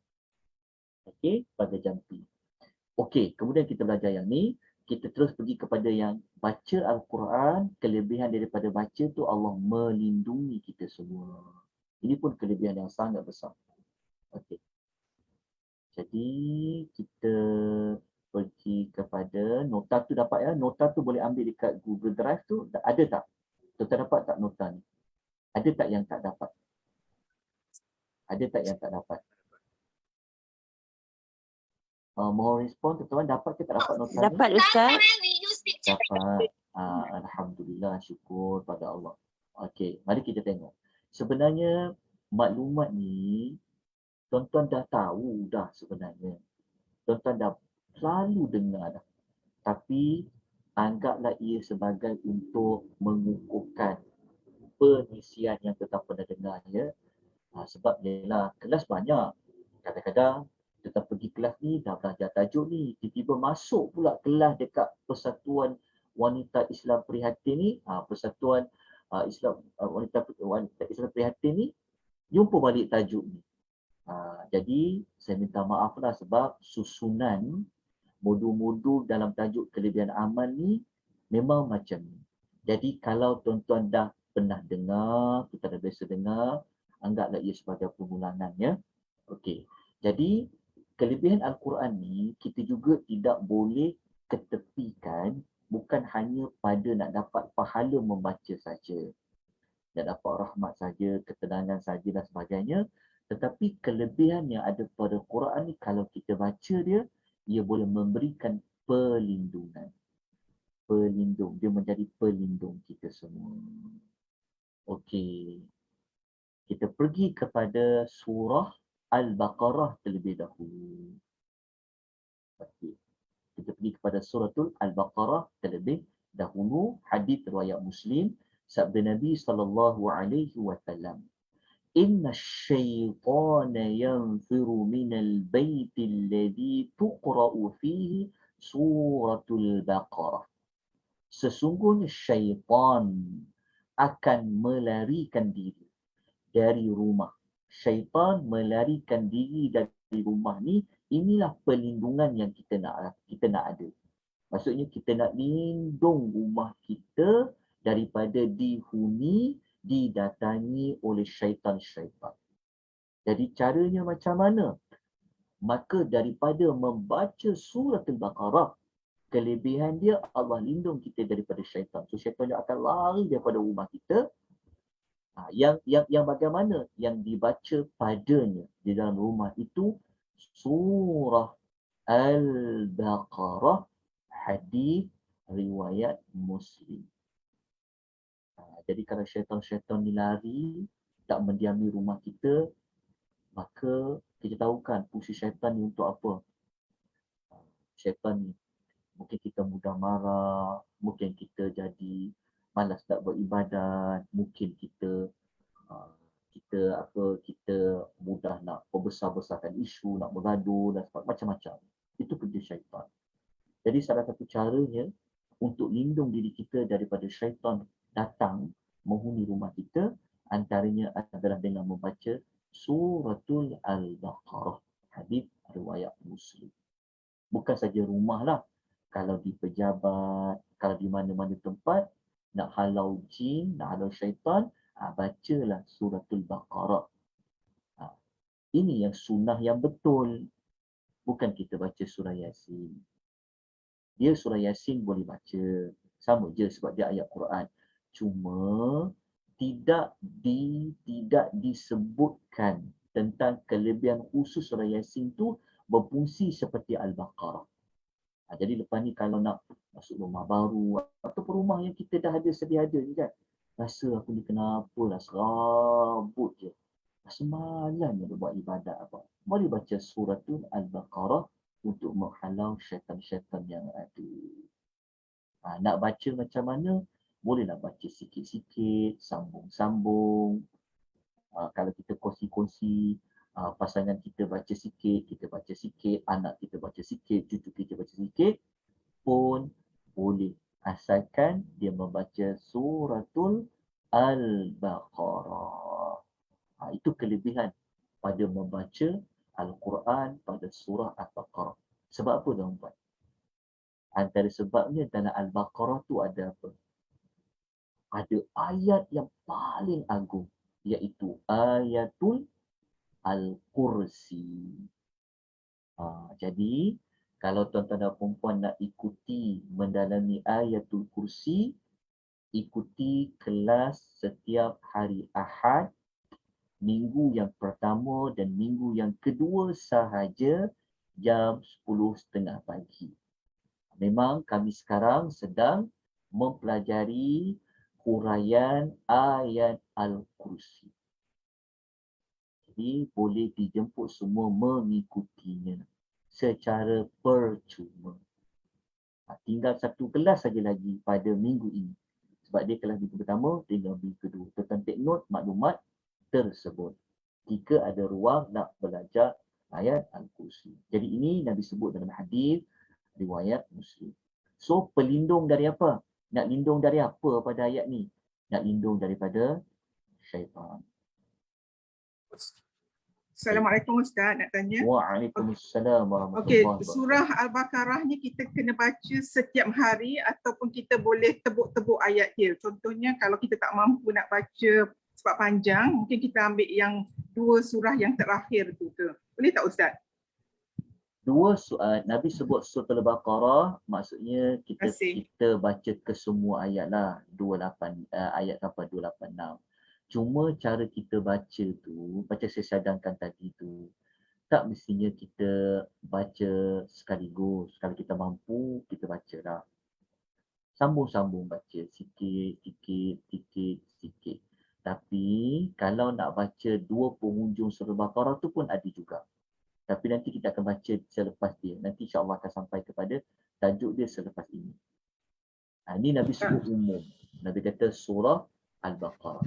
Okey, pada jampi. Okey, kemudian kita belajar yang ni. Kita terus pergi kepada yang baca Al-Quran. Kelebihan daripada baca tu Allah melindungi kita semua. Ini pun kelebihan yang sangat besar. Okey. Jadi kita pergi kepada nota tu dapat ya. Nota tu boleh ambil dekat Google Drive tu. Ada tak? Tuan dapat tak nota ni? Ada tak yang tak dapat? Ada tak yang tak dapat? Mohon respon tuan-tuan, dapat ke tak dapat nota ni? Dapat Ustaz. Dapat. Alhamdulillah, syukur pada Allah. Okey, mari kita tengok. Sebenarnya maklumat ni tuan-tuan dah tahu dah sebenarnya. Tuan-tuan dah selalu dengar dah. Tapi anggaplah ia sebagai untuk mengukuhkan pengisian yang tuan-tuan pernah dengar ya. Sebab ialah kelas banyak. Kadang-kadang kita pergi kelas ni dah belajar tajuk ni, tiba-tiba masuk pula kelas dekat Persatuan Wanita Islam Prihatin ni, Persatuan Wanita Islam Prihatin ni, jumpa balik tajuk ni. Jadi saya minta maaf lah sebab susunan modul-modul dalam tajuk kelebihan amal ni memang macam ni. Jadi kalau tuan-tuan dah pernah dengar, kita dah biasa dengar, anggaplah ia sebagai pengulangan ya. Okey. Jadi kelebihan Al-Quran ni kita juga tidak boleh ketepikan bukan hanya pada nak dapat pahala membaca saja. Nak dapat rahmat saja, ketenangan saja dan sebagainya. Tetapi kelebihan yang ada pada Quran ni kalau kita baca dia, ia boleh memberikan perlindungan. Pelindung. Dia menjadi pelindung kita semua. Okey. Kita pergi kepada surah Al-Baqarah terlebih dahulu. Okey. Kita pergi kepada suratul Al-Baqarah terlebih dahulu. Hadis riwayat Muslim, sabda Nabi SAW. Inna syaitana yanfiru minal baiti alladhi tuqra'u fihi suratul Baqarah. Sesungguhnya syaitan akan melarikan diri dari rumah. Syaitan melarikan diri dari rumah ni, inilah perlindungan yang kita nak ada. Maksudnya kita nak lindung rumah kita daripada dihuni, didatangi oleh syaitan-syaitan. Jadi caranya macam mana? Maka daripada membaca surah Al-Baqarah, kelebihan dia Allah lindung kita daripada syaitan. So syaitan dia akan lari daripada rumah kita. Yang bagaimana? Yang dibaca padanya di dalam rumah itu surah Al-Baqarah, hadis riwayat Muslim. Jadi kalau syaitan-syaitan ni lari, tak mendiami rumah kita, maka kita tahu kan fungsi syaitan ni untuk apa? Syaitan ni mungkin kita mudah marah, mungkin kita jadi malas nak beribadat, mungkin kita mudah nak membesar-besarkan isu, nak bergaduh dan macam-macam. Itu kerja syaitan. Jadi salah satu caranya untuk lindung diri kita daripada syaitan datang menghuni rumah kita, antaranya adalah dengan membaca suratul Al-Baqarah, hadis riwayat Muslim. Bukan saja rumah lah, kalau di pejabat, kalau di mana-mana tempat, nak halau jin, nak halau syaitan, bacalah suratul Baqarah. Ini yang sunnah yang betul. Bukan kita baca surah Yasin. Dia surah Yasin boleh baca. Sama je sebab dia ayat Quran. Cuma tidak disebutkan tentang kelebihan khusus surah Yasin tu berfungsi seperti Al-Baqarah. Jadi lepas ni kalau nak masuk rumah baru ataupun rumah yang kita dah ada sedia ada ni kan, rasa aku ni kenapa lah serabut je. Semalam dia buat ibadat apa. Boleh baca suratul Al-Baqarah untuk menghalau syaitan-syaitan yang ada. Nak baca macam mana? Bolehlah baca sikit-sikit, sambung-sambung. Kalau kita kongsi-kongsi, pasangan kita baca sikit, anak kita baca sikit, cucu kita baca sikit, pun boleh. Asalkan dia membaca suratul Al-Baqarah. Itu kelebihan pada membaca Al-Quran pada surah Al-Baqarah. Sebab apa tuan-tuan? Antara sebabnya dalam Al-Baqarah tu ada apa? Ada ayat yang paling agung, iaitu ayatul Al-Kursi. Jadi, kalau tuan-tuan dan perempuan nak ikuti mendalami ayatul kursi, ikuti kelas setiap hari Ahad, minggu yang pertama dan minggu yang kedua sahaja jam 10.30 pagi. Memang kami sekarang sedang mempelajari huraian ayat Al-Kursi. Jadi boleh dijemput semua mengikutinya secara percuma. Tinggal satu kelas saja lagi pada minggu ini. Sebab dia kelas minggu pertama, tinggal minggu kedua. Tuan take note maklumat tersebut jika ada ruang nak belajar ayat Al-Kursi. Jadi ini Nabi sebut dalam hadis riwayat Muslim. So pelindung dari apa? Nak lindung dari apa pada ayat ni? Nak lindung daripada syaitan. Assalamualaikum Ustaz, nak tanya. Waalaikumsalam Okey, warahmatullahi wabarakatuh. surah Al-Baqarah ni kita kena baca setiap hari ataupun kita boleh tebuk-tebuk ayat dia. Contohnya kalau kita tak mampu nak baca sebab panjang, mungkin kita ambil yang 2 surah yang terakhir tu ke. Boleh tak Ustaz? Nabi sebut surah Al-Baqarah, maksudnya Terima kasih. kita baca ke semua ayat lah, 28 ayat sampai 286. Cuma cara kita baca tu, macam saya cadangkan tadi tu, tak mestinya kita baca sekaligus. Kalau kita mampu, kita baca lah. Sambung-sambung baca, sikit. Tapi kalau nak baca 2 penghujung surah Al-Baqarah tu pun ada juga. Tapi nanti kita akan baca selepas dia. Nanti insya-Allah akan sampai kepada tajuk dia selepas ini. Ini Nabi sebut umum. Nabi kata surah Al-Baqarah.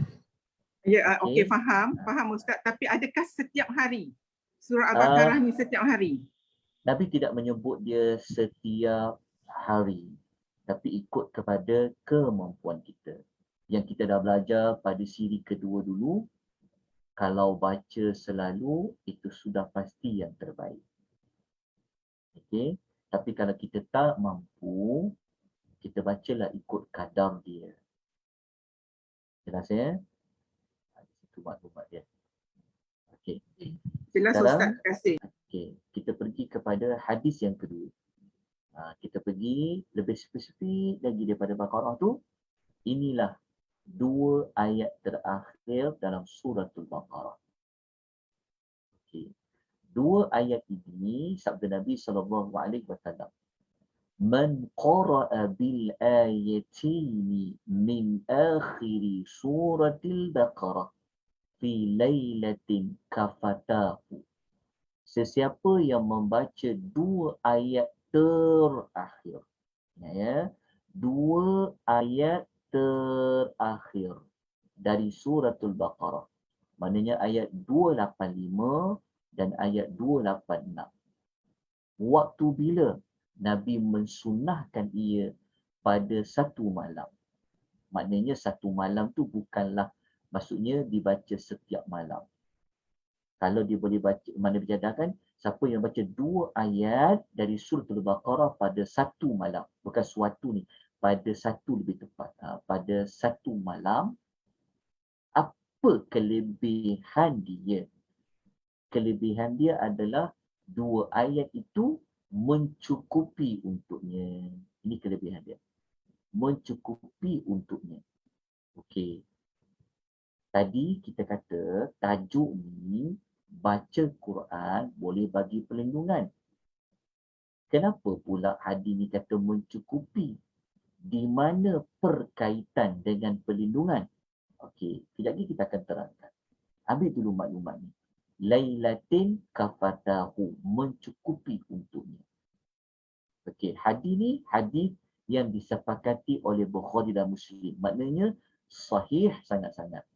Ya, okey, Okey. faham Ustaz. Tapi adakah setiap hari? Surah Al-Baqarah ni setiap hari? Nabi tidak menyebut dia setiap hari. Tapi ikut kepada kemampuan kita. Yang kita dah belajar pada siri kedua dulu, kalau baca selalu, itu sudah pasti yang terbaik. Okey. Tapi kalau kita tak mampu, kita bacalah ikut kadar dia. Jelas ya? Itu maklumat dia. Okey. Jelas Sekarang, Ustaz, terima kasih. Okey, kita pergi kepada hadis yang kedua. Kita pergi lebih spesifik lagi daripada Baqarah tu. Inilah 2 ayat terakhir dalam suratul Baqarah. Okey. 2 ayat ini sabda Nabi SAW. Man qara'a bil ayatini min akhiri suratil Baqarah fi lailatin kafatahu. Sesiapa yang membaca 2 ayat terakhir. Ya, 2 ayat terakhir dari suratul Baqarah. Maknanya ayat 285 dan ayat 286. Waktu bila Nabi mensunnahkan ia pada satu malam. Maknanya satu malam tu bukanlah maksudnya dibaca setiap malam. Kalau dia boleh baca, mana bercadangkan, siapa yang baca 2 ayat dari surah Al-Baqarah pada satu malam. Bukan suatu ni, pada satu lebih tepat. Pada satu malam, apa kelebihan dia? Kelebihan dia adalah 2 ayat itu mencukupi untuknya. Ini kelebihan dia. Mencukupi untuknya. Okey. Tadi kita kata tajuk ni baca Quran boleh bagi perlindungan. Kenapa pula hadis ni kata mencukupi? Di mana perkaitan dengan perlindungan? Okey, kejap lagi kita akan terangkan. Ambil dulu maklumat ni. Lailatin kafatahu, mencukupi untuknya. Okey, hadis ni hadis yang disepakati oleh Bukhari dan Muslim. Maknanya sahih sangat-sangat.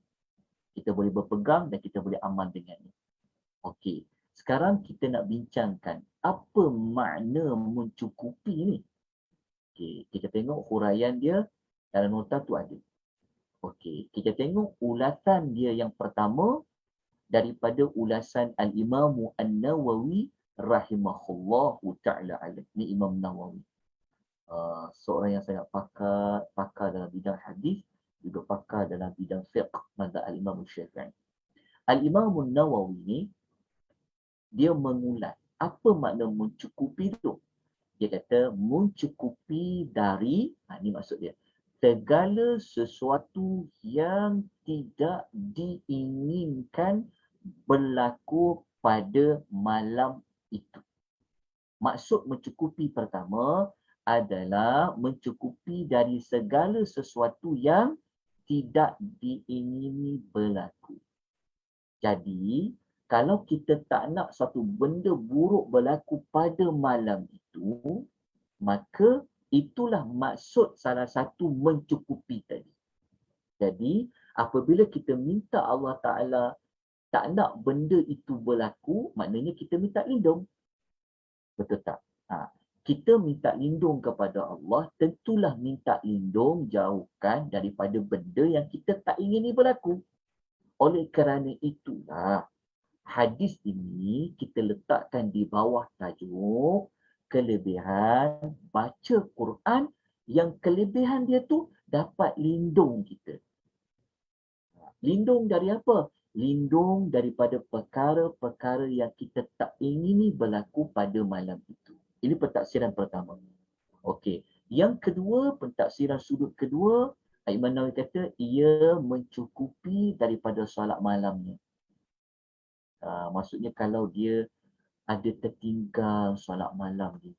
Kita boleh berpegang dan kita boleh amal dengannya. Okey, sekarang kita nak bincangkan apa makna mencukupi ni. Okey, kita tengok huraian dia dalam nota tu ada. Okey, kita tengok ulasan dia yang pertama daripada ulasan Al-Imam An-Nawawi rahimahullahu ta'ala alaih. Ini Imam Nawawi. Seorang yang sangat pakar dalam bidang hadis, juga pakar dalam bidang fiqh mazhab Al-Imam Syafi'i. Al-Imam An-Nawawi ni dia mengulas apa makna mencukupi tu. Dia kata mencukupi dari, ini maksud dia, segala sesuatu yang tidak diinginkan berlaku pada malam itu. Maksud mencukupi pertama adalah mencukupi dari segala sesuatu yang tidak diingini berlaku. Jadi, kalau kita tak nak satu benda buruk berlaku pada malam itu, maka itulah maksud salah satu mencukupi tadi. Jadi, apabila kita minta Allah Ta'ala tak nak benda itu berlaku, maknanya kita minta lindung. Betul tak? Kita minta lindung kepada Allah, tentulah minta lindung jauhkan daripada benda yang kita tak ingini berlaku. Oleh kerana itulah, hadis ini kita letakkan di bawah tajuk kelebihan baca Quran yang kelebihan dia tu dapat lindung kita. Lindung dari apa? Lindung daripada perkara-perkara yang kita tak ingini berlaku pada malam itu. Ini pentafsiran pertama. Okey. Yang kedua, pentafsiran sudut kedua, Imam Nawawi kata ia mencukupi daripada solat malamnya. Maksudnya kalau dia ada tertinggal solat malam dia,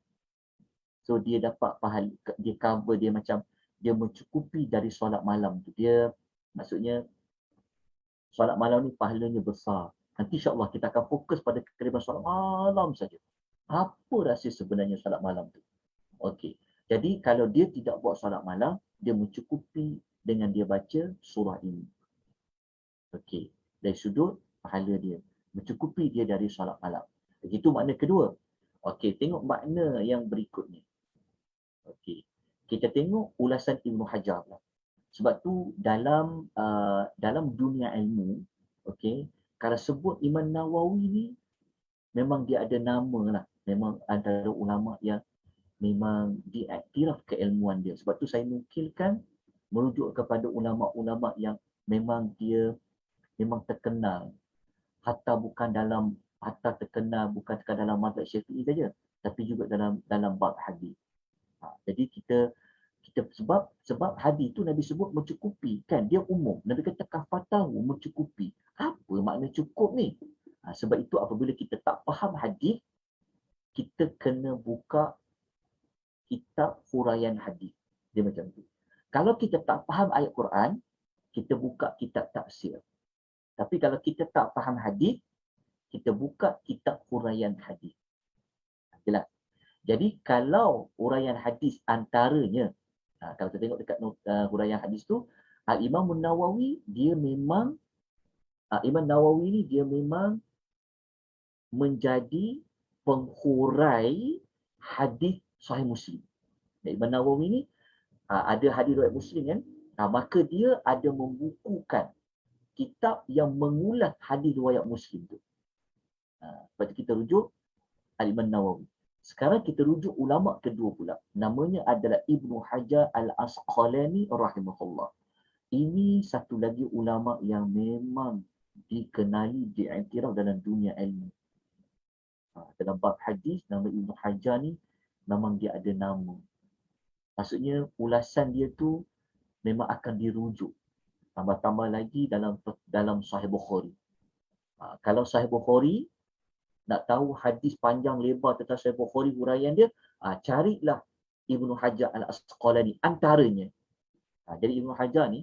so dia dapat pahala, dia cover, dia macam dia mencukupi dari solat malam tu. Dia maksudnya solat malam ni pahalanya besar. Nanti insya-Allah kita akan fokus pada kelebihan solat malam saja. Apa rahsia sebenarnya solat malam tu? Okey. Jadi kalau dia tidak buat solat malam, dia mencukupi dengan dia baca surah ini. Okey. Dari sudut pahala dia, mencukupi dia dari solat malam. Begitu makna kedua. Okey, tengok makna yang berikutnya. Okey. Kita tengok ulasan Ibnu Hajar lah. Sebab tu dalam dunia ilmu, okey, kalau sebut Imam Nawawi ni memang dia ada nama lah. Memang antara ulama yang memang diiktiraf keilmuan dia. Sebab tu saya nukilkan merujuk kepada ulama-ulama yang memang dia memang terkenal. Hatta terkenal bukan sekadar dalam mazhab Syafi'i saja, tapi juga dalam bab hadis. Jadi kita sebab hadis tu Nabi sebut mencukupi, kan, dia umum. Nabi kata kafatahu, mencukupi. Apa makna cukup ni? Sebab itu apabila kita tak faham hadis, kita kena buka kitab huraian hadis. Dia macam tu. Kalau kita tak faham ayat Quran, kita buka kitab tafsir. Tapi kalau kita tak faham hadis, kita buka kitab huraian hadis. Jelas? Jadi kalau huraian hadis antaranya, kalau kita tengok dekat huraian hadis tu, Imam Nawawi dia memang Imam Nawawi ni dia memang menjadi penghurai hadis Sahih Muslim. Dan Imam Nawawi ni ada hadis riwayat Muslim kan, maka dia ada membukukan kitab yang mengulas hadis riwayat Muslim tu. Lepas tu kita rujuk Al-Imam Nawawi. Sekarang kita rujuk ulama kedua pula. Namanya adalah Ibnu Hajar Al-Asqalani rahimahullah. Ini satu lagi ulama yang memang dikenali, diiktiraf dalam dunia ilmu. Dalam bab hadis, nama Ibnu Hajar ni memang dia ada nama. Maksudnya ulasan dia tu memang akan dirujuk. Tambah-tambah lagi dalam Sahih Bukhari. Kalau Sahih Bukhari, nak tahu hadis panjang lebar tentang Sahih Bukhari huraian dia, carilah Ibnu Hajar Al-Asqalani antaranya. Jadi Ibnu Hajar ni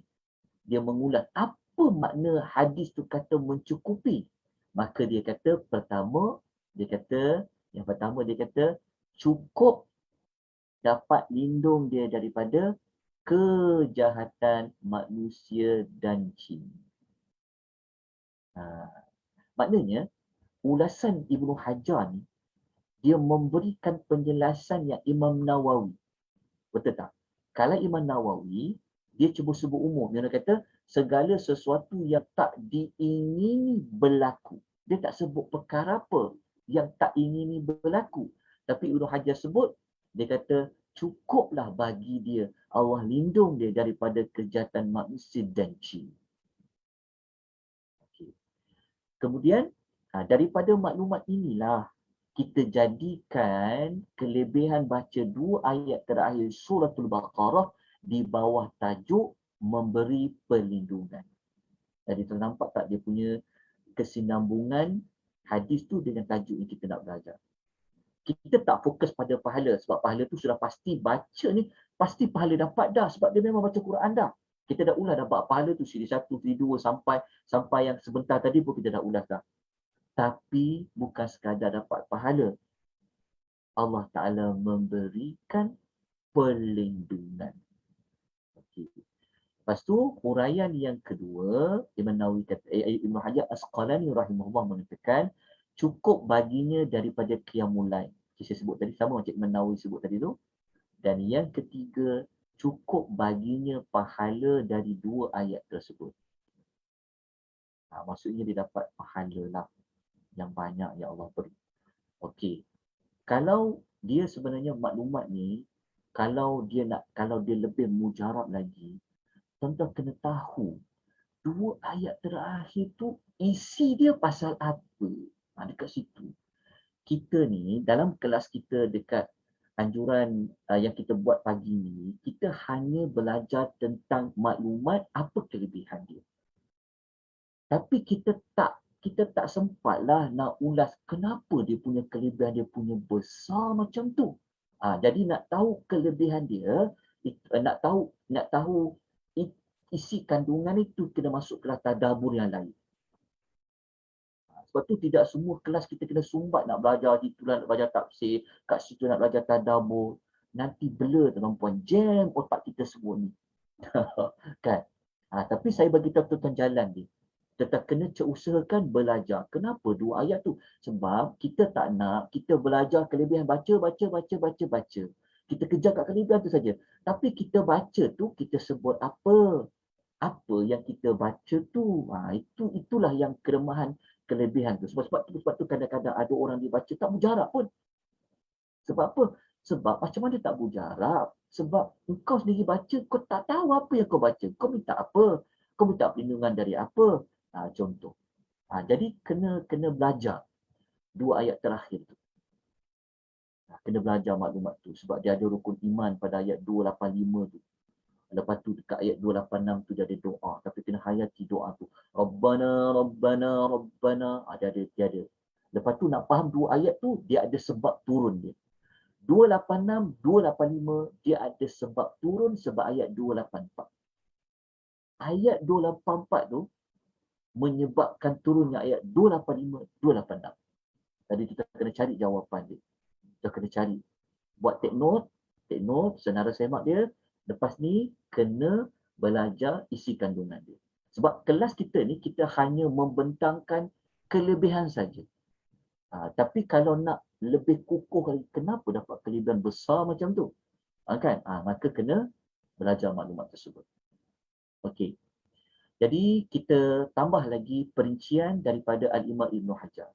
dia mengulas apa makna hadis tu kata mencukupi. Maka dia kata yang pertama dia kata cukup dapat lindung dia daripada kejahatan manusia dan jin. Maknanya ulasan Ibnu Hajar ni dia memberikan penjelasan yang Imam Nawawi. Betul tak? Kalau Imam Nawawi dia cuba sebut umum, dia kata segala sesuatu yang tak diingini berlaku. Dia tak sebut perkara apa yang tak ingini berlaku. Tapi Ibnu Hajar sebut, dia kata cukuplah bagi dia, Allah lindung dia daripada kejahatan manusia dan jin. Okay. Kemudian, daripada maklumat inilah kita jadikan kelebihan baca 2 ayat terakhir suratul Baqarah di bawah tajuk memberi perlindungan. Jadi ternampak tak dia punya kesinambungan hadis tu dengan tajuk yang kita nak belajar. Kita tak fokus pada pahala sebab pahala tu sudah pasti baca ni, pasti pahala dapat dah sebab dia memang baca Quran dah. Kita dah ulas dapat pahala tu siri 1, siri 2 sampai yang sebentar tadi pun kita dah ulas dah. Tapi bukan sekadar dapat pahala. Allah Ta'ala memberikan perlindungan. Okay. Lepas tu, huraian yang kedua, Imam Nawawi kata, Ibn Hajar Asqalani rahimahullah mengatakan, cukup baginya daripada qiyamul lail. Saya sebut tadi, sama macam Imam Nawawi sebut tadi tu. Dan yang ketiga, cukup baginya pahala dari 2 ayat tersebut. Maksudnya dia dapat pahala lah yang banyak yang Allah beri. Okey. Kalau dia sebenarnya maklumat ni, kalau dia lebih mujarab lagi, tuan-tuan kena tahu 2 ayat terakhir tu isi dia pasal apa. Dekat situ. Kita ni dalam kelas kita dekat anjuran yang kita buat pagi ni, kita hanya belajar tentang maklumat apa kelebihan dia. Tapi kita tak sempatlah nak ulas kenapa dia punya kelebihan dia punya besar macam tu. Jadi nak tahu kelebihan dia, nak tahu isi kandungan itu kena masuk kelas tadabbur yang lain. Sebab tu tidak semua kelas kita kena sumbat nak belajar situ nak belajar tafsir, kat situ nak belajar tadabbur. Nanti blur tuan-puan, jam otak kita semua ni. Kan? Tapi saya bagi tahu tuan jalan dia. Tetap kena usahakan belajar. Kenapa 2 ayat tu? Sebab kita tak nak kita belajar kelebihan baca. Kita kejar kat kelebihan tu saja. Tapi kita baca tu kita sebut apa? Apa yang kita baca tu? Itulah yang kelemahan kelebihan tu. Sebab tu kadang-kadang ada orang dia baca tak mujarab pun. Sebab apa? Sebab macam mana tak mujarab? Sebab kau sendiri baca, kau tak tahu apa yang kau baca. Kau minta apa? Kau minta perlindungan dari apa? Contoh. Jadi kena belajar 2 ayat terakhir tu. Kena belajar maklumat tu. Sebab dia ada rukun iman pada ayat 285 tu. Lepas tu dekat ayat 286 tu dia ada doa. Tapi kena hayati doa tu. Rabbana, Rabbana, Rabbana. Dia ada. Lepas tu nak faham 2 ayat tu, dia ada sebab turun dia. 286, 285, dia ada sebab turun sebab ayat 284. Ayat 284 tu menyebabkan turunnya ayat 285, 286. Tadi kita kena cari jawapan dia. Kita kena cari. Buat take note, senara semak dia. Lepas ni, kena belajar isi kandungan dia. Sebab kelas kita ni, kita hanya membentangkan kelebihan saja. Tapi kalau nak lebih kukuh lagi, kenapa dapat kelebihan besar macam tu? Kan? Maka kena belajar maklumat tersebut. Okey. Jadi kita tambah lagi perincian daripada Al-Imam Ibn Hajar.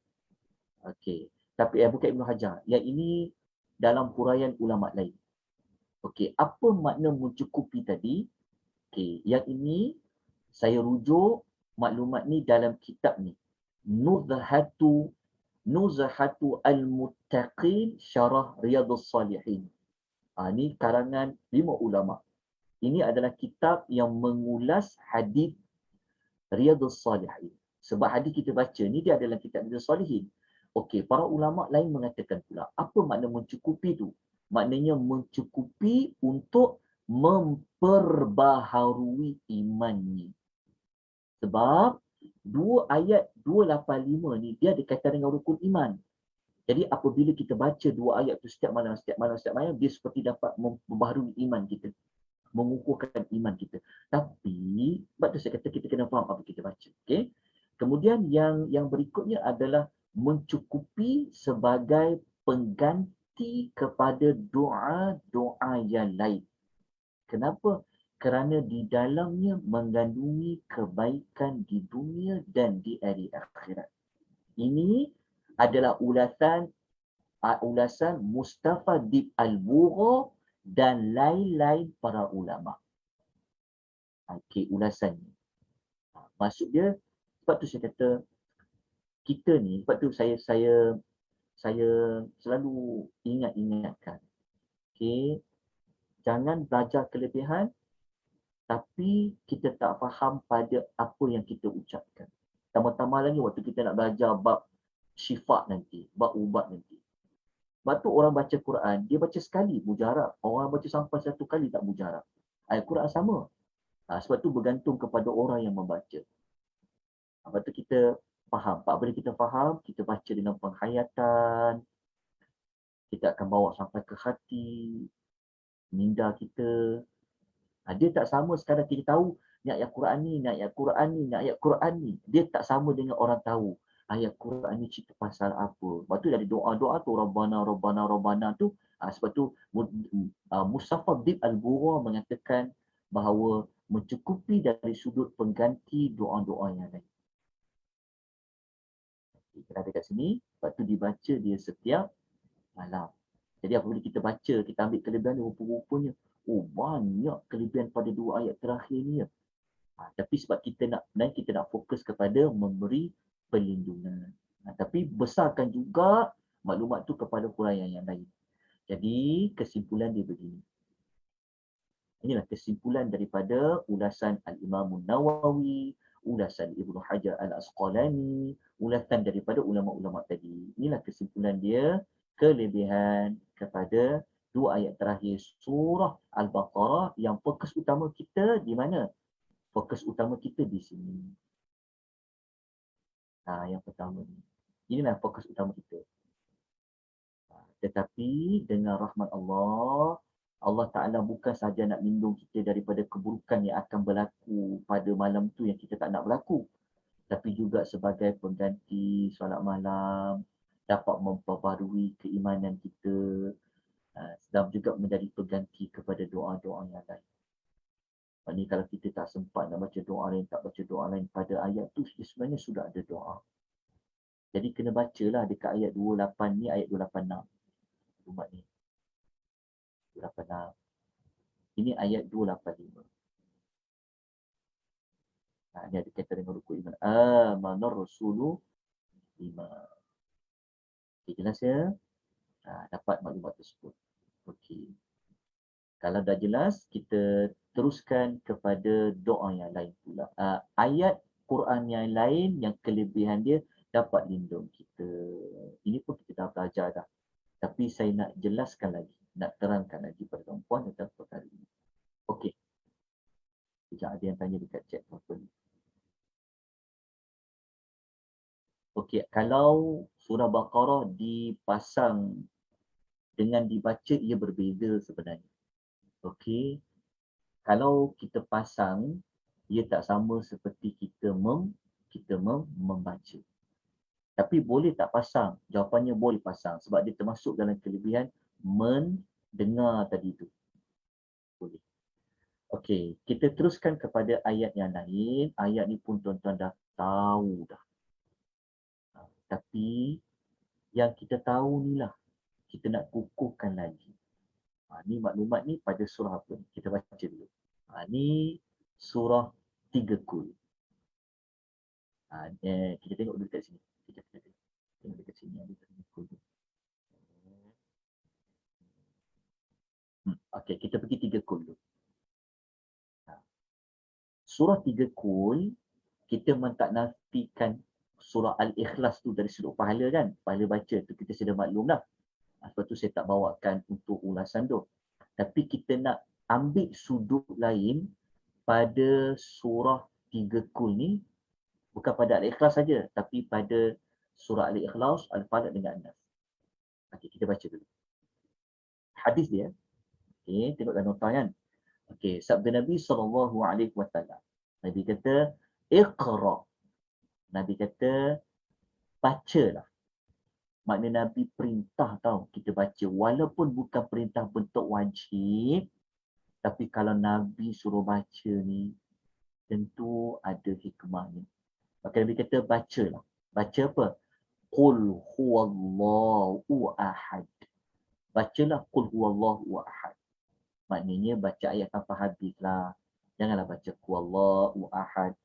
Okey. Tapi bukan Ibn Hajar. Yang ini dalam huraian ulama lain. Okey, apa makna mencukupi tadi? Okey, yang ini saya rujuk maklumat ni dalam kitab ni. Nuzhatu Al-Muttaqin Syarah Riyadhus Salihin. Ini karangan 5 ulama. Ini adalah kitab yang mengulas hadis Riyadhus Salihin. Sebab hadis kita baca ni dia adalah kitab Riyadhus Salihin. Okey, para ulama lain mengatakan pula, apa makna mencukupi tu? Maknanya mencukupi untuk memperbaharui imannya. Sebab 2 ayat 285 ni dia dikaitan dengan rukun iman. Jadi apabila kita baca 2 ayat tu setiap malam, dia seperti dapat membaharui iman kita. Mengukuhkan iman kita. Tapi, sebab tu saya kata kita kena faham apa kita baca. Okay? Kemudian yang berikutnya adalah mencukupi sebagai pengganti kepada doa-doa yang lain. Kenapa? kerana di dalamnya mengandungi kebaikan di dunia dan di hari akhirat. Ini adalah ulasan Mustafa Dib Al-Bugha dan lain-lain para ulama. Okey, ulasannya. Maksud dia, sebab tu saya kata kita ni, sebab tu saya selalu ingatkan. Okey, jangan belajar kelebihan tapi kita tak faham pada apa yang kita ucapkan. Tambah-tambah lagi waktu kita nak belajar bab syifa nanti, bab ubat nanti. Sebab tu orang baca Quran, dia baca sekali mujarab. Orang baca sampai 1 kali tak mujarab. Ayat Quran sama. Sebab tu bergantung kepada orang yang membaca. Sebab tu kita faham. Apabila kita faham, kita baca dengan penghayatan. Kita akan bawa sampai ke hati, minda kita. Dia tak sama sekarang kita tahu ni ayat Quran ni, ni ayat Quran ni, ni ayat Quran ni. Dia tak sama dengan orang tahu ayat Quran ni cerita pasal apa. Sebab tu ada doa-doa tu Rabbana tu. Sebab tu Mustafa Dib Al-Bugha mengatakan bahawa mencukupi dari sudut pengganti doa-doa yang lain. Kita ada kat sini, sebab tu dibaca dia setiap malam. Jadi apabila kita baca, kita ambil kelebihan ni, rupa-rupanya banyak kelebihan pada 2 ayat terakhir ni. Tapi sebab kita nak fokus kepada memberi perlindungan. Tapi besarkan juga maklumat tu kepada huraian yang lain. Jadi kesimpulan dia begini. Inilah kesimpulan daripada ulasan Al-Imam Nawawi, ulasan Ibnu Hajar Al-Asqalani, ulasan daripada ulama-ulama tadi. Inilah kesimpulan dia, kelebihan kepada 2 ayat terakhir surah Al-Baqarah yang fokus utama kita di mana? Fokus utama kita di sini. Yang pertama ni. Inilah fokus utama kita. Tetapi dengan rahmat Allah, Allah Ta'ala bukan sahaja nak lindung kita daripada keburukan yang akan berlaku pada malam tu yang kita tak nak berlaku. Tapi juga sebagai pengganti solat malam, dapat memperbarui keimanan kita, dan juga menjadi pengganti kepada doa-doa yang lain. Ini kalau kita tak sempat nak baca doa lain, tak baca doa lain pada ayat tu, sebenarnya sudah ada doa. Jadi kena bacalah dekat ayat 28 ni, ayat 286. Umat ni. 286. Ini ayat 285. Ini ada kaitan dengan rukun iman. Amanar Rasulu iman. Okay, jelas ya? Dapat maklumat tersebut. Okey. Kalau dah jelas, kita teruskan kepada doa yang lain pula. Ayat Quran yang lain yang kelebihan dia dapat lindung kita. Ini pun kita dah belajar dah. Tapi saya nak jelaskan lagi, nak terangkan lagi pada tuan-puan tentang perkara ini. Okey. Sekejap ada yang tanya dekat chat apa ni. Okey, kalau surah Baqarah dipasang dengan dibaca, ia berbeza sebenarnya. Okey, kalau kita pasang, ia tak sama seperti kita membaca. Tapi boleh tak pasang? Jawapannya boleh pasang sebab dia termasuk dalam kelebihan mendengar tadi tu. Boleh. Okey, kita teruskan kepada ayat yang lain. Ayat ni pun tuan-tuan dah tahu dah. Tapi yang kita tahu ni lah, kita nak kukuhkan lagi. Ni maklumat ni pada surah apa ni? Kita baca dulu. Ni surah 3 Kul. Kita tengok dulu kat sini. Kita tengok dekat sini ada 3 Kul. Okey, kita pergi 3 Kul dulu. Surah 3 Kul, kita memang tak nafikan surah Al-Ikhlas tu dari sudut pahala kan. Pahala baca tu kita sudah maklum lah. Sebab tu saya tak bawakan untuk ulasan tu. Tapi kita nak ambil sudut lain pada surah 3 Kul ni. Bukan pada Al-Ikhlas saja, tapi pada surah Al-Ikhlas, Al-Falaq dengan An-Nas. Okey, kita baca dulu. Hadis dia. Okey, tengoklah nota kan. Okey, sabda Nabi SAW. Nabi kata, Iqra. Nabi kata, bacalah. Makna Nabi perintah tau kita baca. Walaupun bukan perintah bentuk wajib, Tapi kalau Nabi suruh baca ni, tentu ada hikmahnya. Maka Nabi kata bacalah. Baca apa? Qul huwallahu ahad. Bacalah qul huwallahu ahad. Maknanya baca ayat tanpa habis lah. Janganlah baca qul huwallahu ahad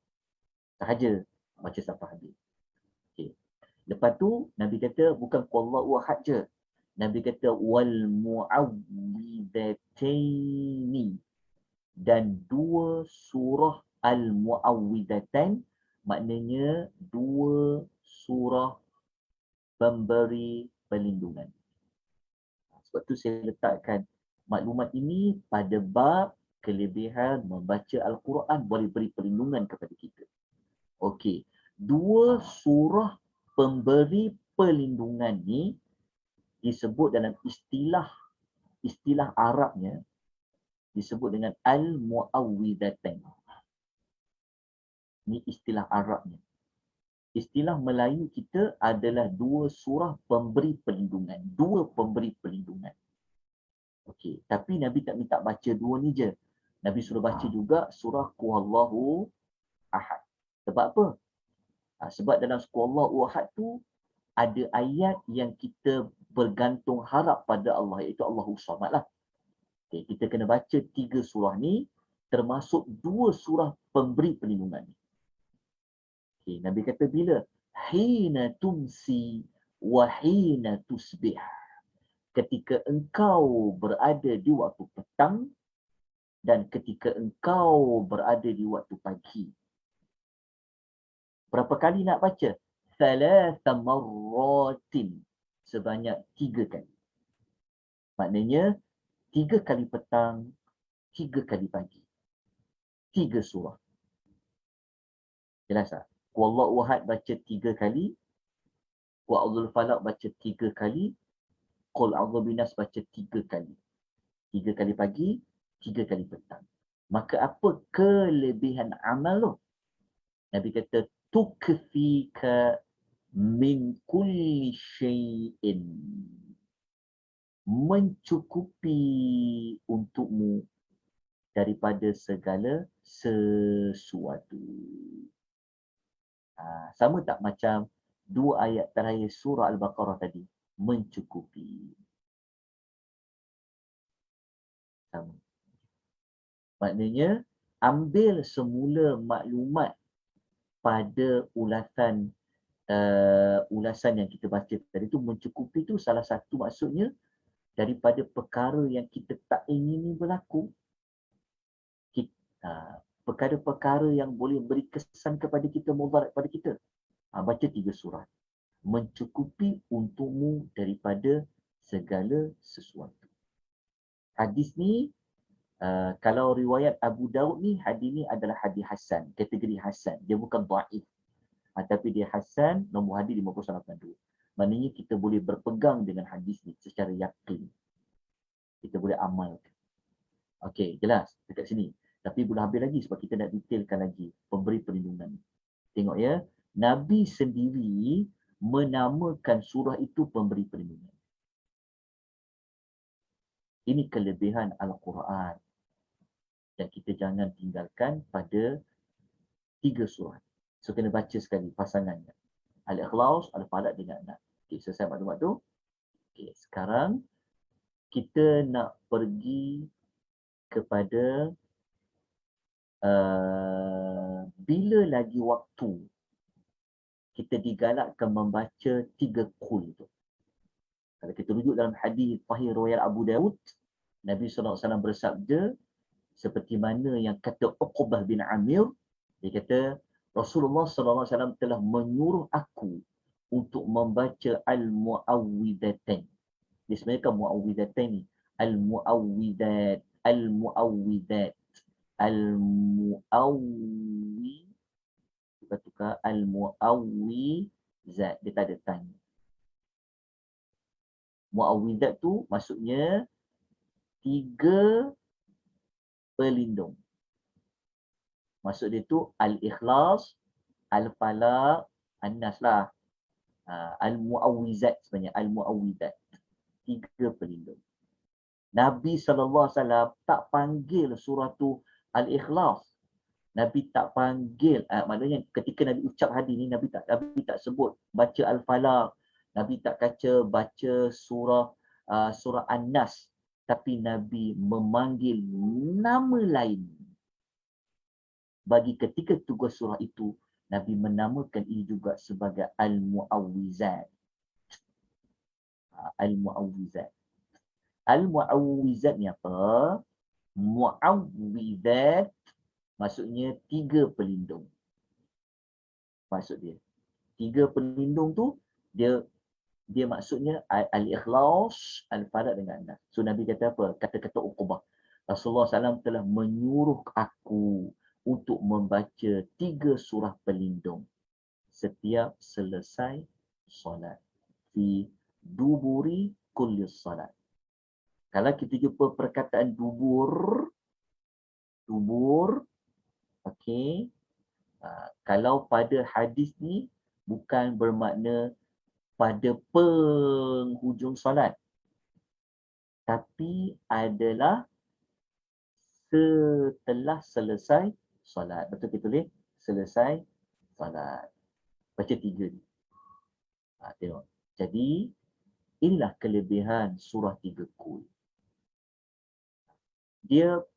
sahaja. Baca sampai habis. Okay. Lepas tu Nabi kata bukan qul huwallahu ahad je. Nabi kata wal mu'awwidataini, dan dua surah al-mu'awwidatain, maknanya dua surah pemberi perlindungan. Sebab tu saya letakkan maklumat ini pada bab kelebihan membaca Al-Quran boleh beri perlindungan kepada kita. Okey, dua surah pemberi perlindungan ni disebut dalam istilah Arabnya disebut dengan al-mu'awwidatain. Ini istilah Arabnya. Istilah Melayu kita adalah dua surah pemberi perlindungan. Dua pemberi perlindungan. Okey, tapi Nabi tak minta baca dua ni je. Nabi suruh baca juga surah Qul Ahad. Sebab apa? Sebab dalam Qul Ahad tu ada ayat yang kita bergantung harap pada Allah, iaitu Allahu Samad lah. Okay, kita kena baca 3 surah ni, termasuk 2 surah pemberi perlindungan ni. Okay, Nabi kata bila? Hina tumsi wa hina tusbih. Ketika engkau berada di waktu petang dan ketika engkau berada di waktu pagi. Berapa kali nak baca? Thalatha marratin. Sebanyak 3 kali. Maknanya 3 kali petang, 3 kali pagi. 3 surah. Jelas tak? Wallahu ahad baca 3 kali. Wa'udhul falaq baca 3 kali. Qul a'udzu binas baca 3 kali. 3 kali pagi, 3 kali petang. Maka apa kelebihan amal tu? Nabi kata tukfika min kulli syai'in. Mencukupi untukmu daripada segala sesuatu. Sama tak macam 2 ayat terakhir surah Al-Baqarah tadi? Mencukupi. Sama. Maknanya, ambil semula maklumat pada ulasan yang kita baca tadi tu, mencukupi tu salah satu maksudnya daripada perkara yang kita tak ingini berlaku. Perkara-perkara yang boleh beri kesan kepada kita, mudarat kepada kita. Baca 3 surah. Mencukupi untukmu daripada segala sesuatu. Hadis ni, kalau riwayat Abu Daud ni, hadis ni adalah hadis Hasan, kategori Hasan. Dia bukan dhaif. Tapi dia Hasan, nombor hadis 5182. Maknanya kita boleh berpegang dengan hadis ni secara yakin. Kita boleh amalkan. Okey, jelas dekat sini. Tapi belum habis lagi sebab kita nak detailkan lagi pemberi perlindungan. Tengok ya, Nabi sendiri menamakan surah itu pemberi perlindungan. Ini kelebihan Al-Quran. Dan kita jangan tinggalkan pada 3 surah. So kena baca sekali pasangannya. Al-Ikhlas, Al-Falaq dengan Nas. Okey, selesai maklumat tu. Okey, sekarang kita nak pergi kepada bila lagi waktu kita digalakkan membaca 3 qul tu. Kalau kita rujuk dalam hadis sahih riwayat Abu Daud, Nabi SAW bersabda seperti mana yang kata Uqbah bin Amir, dia kata Rasulullah SAW telah menyuruh aku untuk membaca al-mu'awwidatain. Dia sebenarnya kan mu'awwidatain ni. Al-mu'awwidat, al-mu'awwidat, al-mu'awwi, kita tukar al-mu'awwizat, dia tak ada tanya. Mu'awwidat tu maksudnya 3 pelindung. Maksud dia tu Al-Ikhlas, Al-Falaq, An-Nas lah. Al-Mu'awwizat sebenarnya, Al-Mu'awwidat. 3 pelindung. Nabi SAW tak panggil surah tu Al-Ikhlas. Nabi tak panggil, maknanya ketika Nabi ucap hadis ni, Nabi tak sebut baca Al-Falaq. Nabi tak baca surah An-Nas. Tapi Nabi memanggil nama lain. Bagi ketika tugas surah itu, Nabi menamakan ini juga sebagai Al-Mu'awwizat. Al-Mu'awwizat. Al-Mu'awwizat ni apa? Mu'awwizat maksudnya 3 pelindung. Maksud dia. 3 pelindung tu dia maksudnya Al-Ikhlas, Al-Falaq dengan An-Nas. So Nabi kata apa? Kata-kata Uqbah. Rasulullah SAW telah menyuruh aku untuk membaca 3 surah pelindung setiap selesai solat. Fi duburi kulli salat. Kalau kita jumpa perkataan dubur, okey. Kalau pada hadis ni bukan bermakna pada penghujung solat, tapi adalah setelah selesai solat. Betul kita tulis selesai solat. Baca 3 ni. Tengok. Jadi inilah kelebihan surah 3 Kul.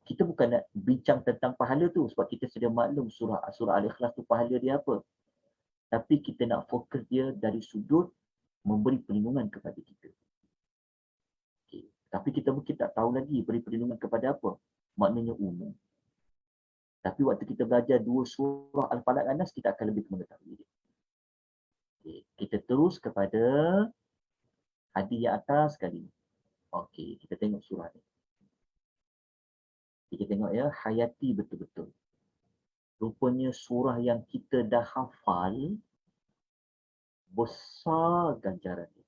Kita bukan nak bincang tentang pahala tu sebab kita sudah maklum surah Al-Ikhlas tu pahala dia apa. Tapi kita nak fokus dia dari sudut memberi perlindungan kepada kita. Okay. Tapi kita mungkin tak tahu lagi beri perlindungan kepada apa. Maknanya umum. Tapi waktu kita belajar 2 surah Al-Falaq dan Nas, kita akan lebih mengetahui dia. Okay. Kita terus kepada hadis yang atas sekali. Okey, kita tengok surah ni. Kita tengok ya, hayati betul-betul. Rupanya surah yang kita dah hafal, besar ganjaran dia.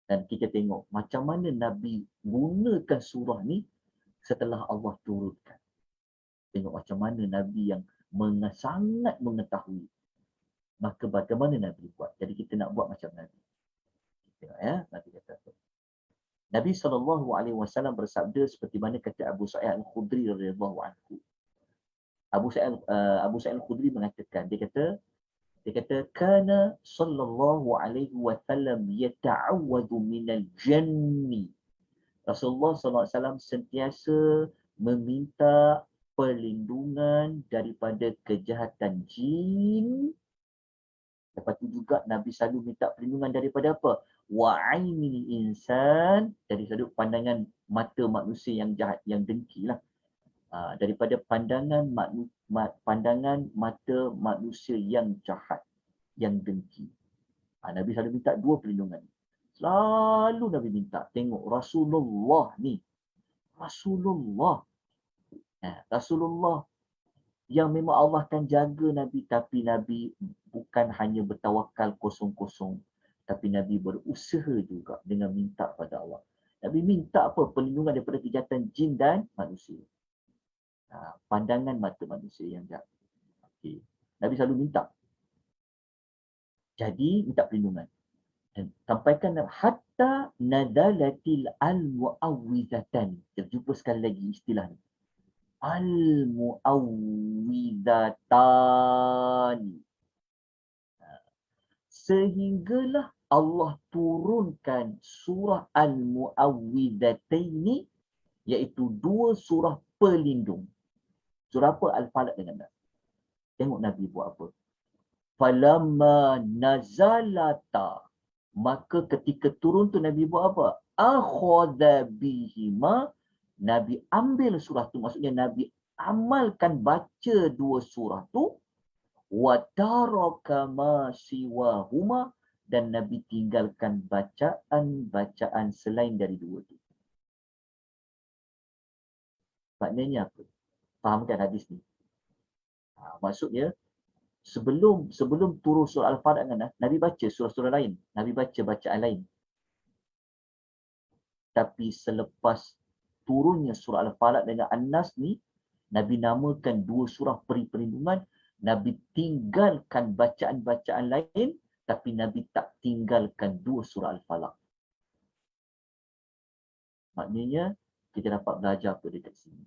Dan kita tengok macam mana Nabi gunakan surah ni setelah Allah turunkan. Tengok macam mana Nabi yang sangat mengetahui. Maka bagaimana Nabi buat. Jadi kita nak buat macam Nabi. Tengok ya, Nabi kata apa. Nabi SAW bersabda seperti mana kata Abu Sa'id Al-Khudri radhiyallahu anhu. Abu Sa'id Al-Khudri mengatakan, dia kata kana sallallahu alaihi wasallam yata'awwadhu minal janni. Rasulullah SAW sentiasa meminta perlindungan daripada kejahatan jin. Lepas tu juga Nabi selalu minta perlindungan daripada apa? Wa'ainil insan, dari sudut pandangan mata manusia yang jahat, yang dengki lah. Daripada pandangan mata manusia yang jahat, yang dengki. Nabi selalu minta 2 perlindungan. Selalu Nabi minta. Tengok Rasulullah ni. Rasulullah yang memang Allah akan jaga Nabi, tapi Nabi bukan hanya bertawakal kosong-kosong, tapi Nabi berusaha juga dengan minta pada Allah. Nabi minta apa? Perlindungan daripada kejahatan jin dan manusia. Pandangan mata manusia yang jahat. Okay. Nabi selalu minta. Jadi minta perlindungan. Dan sampaikan hatta nadalatil al-mu'awwidatan. Terjumpa sekali lagi istilah ni. Al-mu'awwidatan. Sehinggalah Allah turunkan surah Al-Mu'awwidataini, iaitu 2 surah pelindung. Surah apa? Al-Falaq dengan Nas. Tengok Nabi buat apa. Falamma nazalata. Maka ketika turun tu Nabi buat apa? Akhadha bihima. Nabi ambil surah tu. Maksudnya Nabi amalkan baca 2 surah tu. Wa taraka ma siwahuma, dan Nabi tinggalkan bacaan-bacaan selain dari 2 tu. Maknanya apa? Fahamkan hadis ni. Maksudnya sebelum turun surah Al-Falaq dengan Nas, Nabi baca surah-surah lain. Nabi baca bacaan lain. Tapi selepas turunnya surah Al-Falaq dengan An-Nas ni, Nabi namakan 2 surah peri perlindungan. Nabi tinggalkan bacaan-bacaan lain, tapi Nabi tak tinggalkan 2 surah Al-Falaq. Maknanya kita dapat belajar apa dekat sini?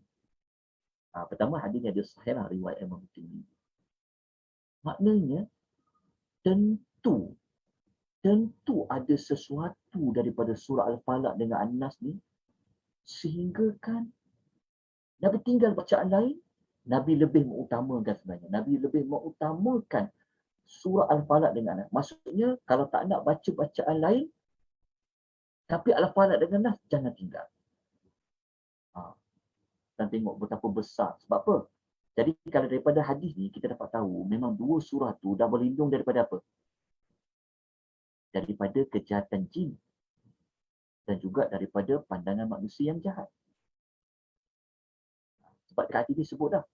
Pertama, hadis ni ada sahih lah, riwayat Imam Tirmidzi. Maknanya tentu ada sesuatu daripada surah Al-Falaq dengan An-Nas ni sehingga kan Nabi tinggal bacaan lain, Nabi lebih mengutamakan sebenarnya. Nabi lebih mengutamakan surah Al-Falaq dengan An-Nas. Maksudnya kalau tak nak baca bacaan lain, tapi Al-Falaq dengan Nas jangan tinggal. Dan tengok betapa besar. Sebab apa? Jadi kalau daripada hadis ni kita dapat tahu memang dua surah tu dah berlindung daripada apa? Daripada kejahatan jin dan juga daripada pandangan manusia yang jahat. Sebab kat hadis disebut dah,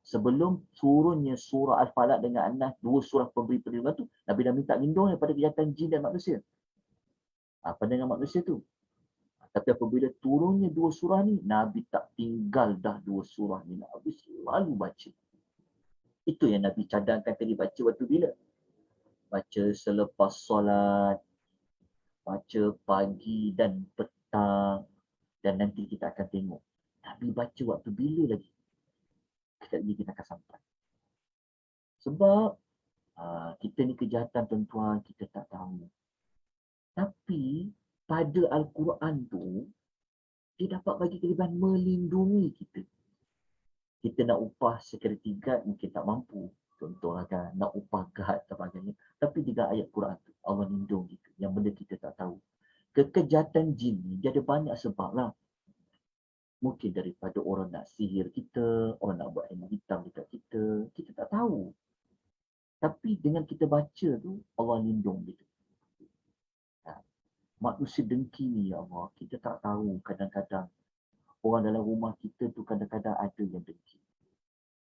sebelum turunnya surah Al-Falaq dengan An-Nas, dua surah pemberi perlindungan tu, Nabi dah minta lindung daripada kejahatan jin dan manusia. Pandangan manusia tu. Tapi apabila turunnya dua surah ni, Nabi tak tinggal dah dua surah ni. Nabi selalu baca. Itu yang Nabi cadangkan tadi baca waktu bila? Baca selepas solat, baca pagi dan petang, dan nanti kita akan tengok Nabi baca waktu bila lagi. Sekejap lagi kita akan sampai. Sebab kita ni kejahatan tuan-tuan, kita tak tahu. Tapi pada Al-Quran tu, dia dapat bagi kelebihan melindungi kita. Kita nak upah security guard mungkin tak mampu. Contohlah kan, nak upah guard dan sebagainya. Tapi dengan ayat Quran tu, Allah lindung kita. Yang benda kita tak tahu. Kekejahatan jin ni, dia ada banyak sebab lah. Mungkin daripada orang nak sihir kita, orang nak buat ilmu hitam dekat kita. Kita tak tahu. Tapi dengan kita baca tu, Allah lindung kita. Manusia dengki ni, ya Allah, kita tak tahu kadang-kadang. Orang dalam rumah kita tu kadang-kadang ada yang dengki.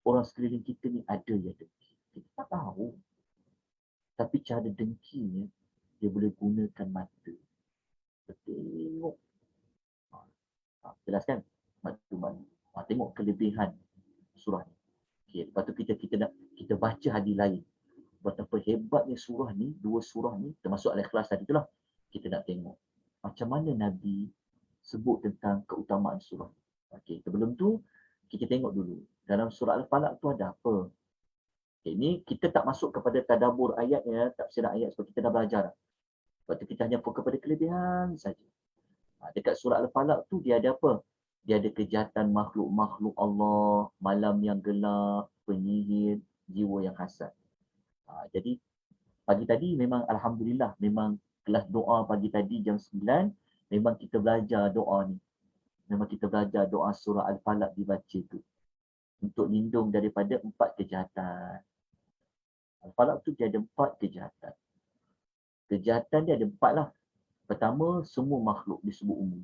Orang sekeliling kita ni ada yang dengki. Kita tak tahu. Tapi cara dengkinya, dia boleh gunakan mata. Tengok. Jelas kan? Tengok kelebihan surah ni. Okay. Lepas tu kita baca hadis lain. Betapa hebatnya surah ni, dua surah ni, termasuk Al-Ikhlas tadi tu lah. Kita nak tengok macam mana Nabi sebut tentang keutamaan surah. Okey, sebelum tu kita tengok dulu dalam surah Al-Falaq tu ada apa. Okay, ini kita tak masuk kepada tadabbur ayatnya, tafsir ayat sebab kita dah belajar dah. Sebab tu kita hanya fokus kepada kelebihan saja. Dekat surah Al-Falaq tu dia ada apa? Dia ada kejahatan makhluk-makhluk Allah, malam yang gelap, penyihir, jiwa yang hasad. Jadi pagi tadi memang alhamdulillah, memang kelas doa pagi tadi jam 9, memang kita belajar doa ni. Memang kita belajar doa surah Al-Falaq dibaca tu. Untuk lindung daripada 4 kejahatan. Al-Falaq tu dia ada 4 kejahatan. Kejahatan dia ada 4 lah. Pertama, semua makhluk disebut umum.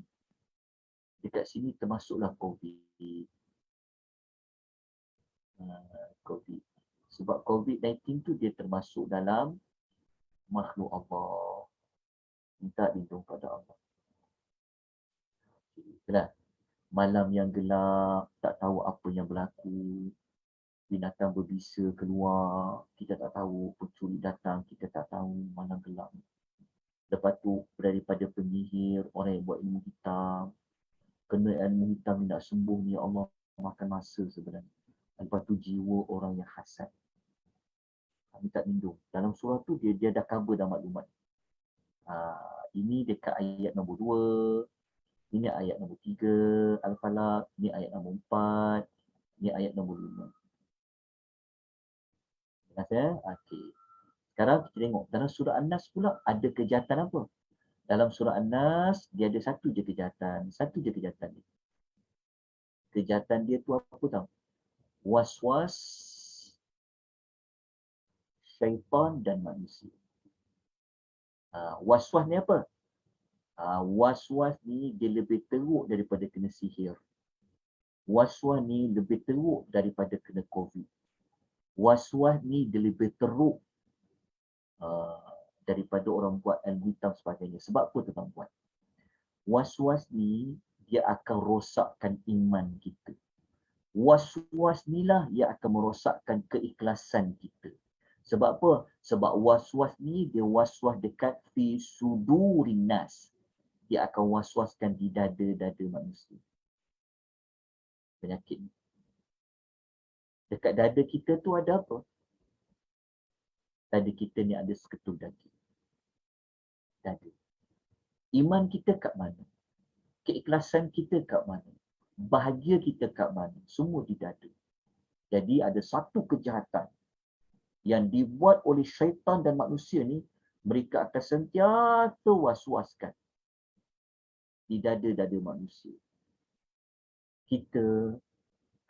Dekat sini termasuklah COVID. COVID. Sebab COVID-19 tu dia termasuk dalam makhluk Allah. Minta lindung pada Allah. Itulah. Malam yang gelap, tak tahu apa yang berlaku. Binatang berbisa keluar, kita tak tahu. Pencuri datang, kita tak tahu. Malam gelap. Lepas tu daripada penyihir, orang yang buat ilmu hitam. Kena ilmu hitam ni nak sembuh ni, Allah makan masa sebenarnya. Lepas tu jiwa orang yang hasad. Minta lindung. Dalam surah tu dia dah cover dah maklumat. Ini dekat ayat nombor 2, ini ayat nombor 3 Al-Falaq, ini ayat nombor 4, ini ayat nombor 5. Jelas ya? Okey. Sekarang kita tengok dalam surah An-Nas pula ada kejahatan apa? Dalam surah An-Nas dia ada satu je kejahatan dia. Kejahatan dia tu apa tahu? Was-was syaitan dan manusia. Was-was ni apa? Was-was ni dia lebih teruk daripada kena sihir. Was-was ni lebih teruk daripada kena COVID. Was-was ni dia lebih teruk daripada orang buat ilmu hitam sebagainya. Sebab apa tuan-tuan? Was-was ni dia akan rosakkan iman kita. Was-was ni lah dia akan merosakkan keikhlasan kita. Sebab apa? Sebab was-was ni dia was-was dekat fi sudurin nas. Dia akan was-waskan di dada-dada manusia. penyakit ni. Dekat dada kita tu ada apa? Dada kita ni ada seketul daging. Dada. Iman kita kat mana? Keikhlasan kita kat mana? Bahagia kita kat mana? Semua di dada. Jadi ada satu kejahatan yang dibuat oleh syaitan dan manusia ni, mereka akan sentiasa was-waskan di dada-dada manusia. Kita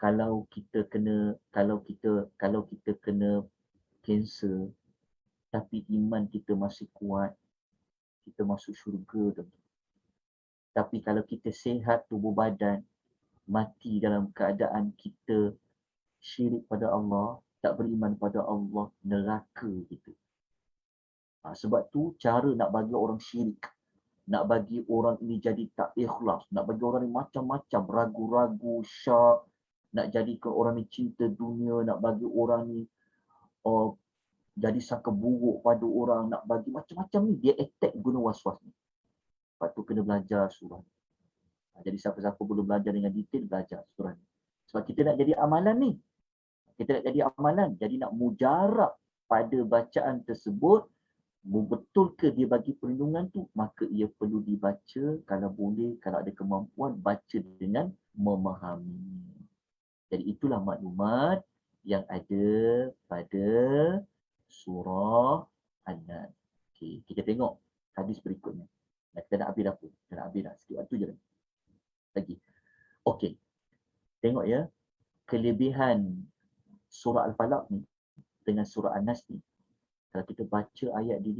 kalau kita kena kanser tapi iman kita masih kuat, kita masuk syurga. Tapi kalau kita sihat tubuh badan, mati dalam keadaan kita syirik pada Allah, tak beriman pada Allah, neraka kita. Sebab tu cara nak bagi orang syirik, nak bagi orang ini jadi tak ikhlas, nak bagi orang ni macam-macam, ragu-ragu, syak, nak jadikan orang ni cinta dunia, nak bagi orang ni jadi sangka buruk pada orang, nak bagi macam-macam ni, dia attack guna was-was ni. Lepas tu kena belajar surah ni. Jadi siapa-siapa belum belajar dengan detail, belajar surah ni. Sebab kita nak jadi amalan ni. Kita nak jadi amalan, jadi nak mujarab pada bacaan tersebut, betul ke dia bagi perlindungan tu, maka ia perlu dibaca, kalau boleh, kalau ada kemampuan, baca dengan memahami. Jadi itulah maklumat yang ada pada surah An-Nas. Okay, kita tengok hadis berikutnya. Kita nak habis apa? Kita nak habis dah, sikit waktu je lagi. Okey, tengok ya, kelebihan surah Al-Falaq ni dengan surah An-Nas ni. Kalau kita baca ayat dia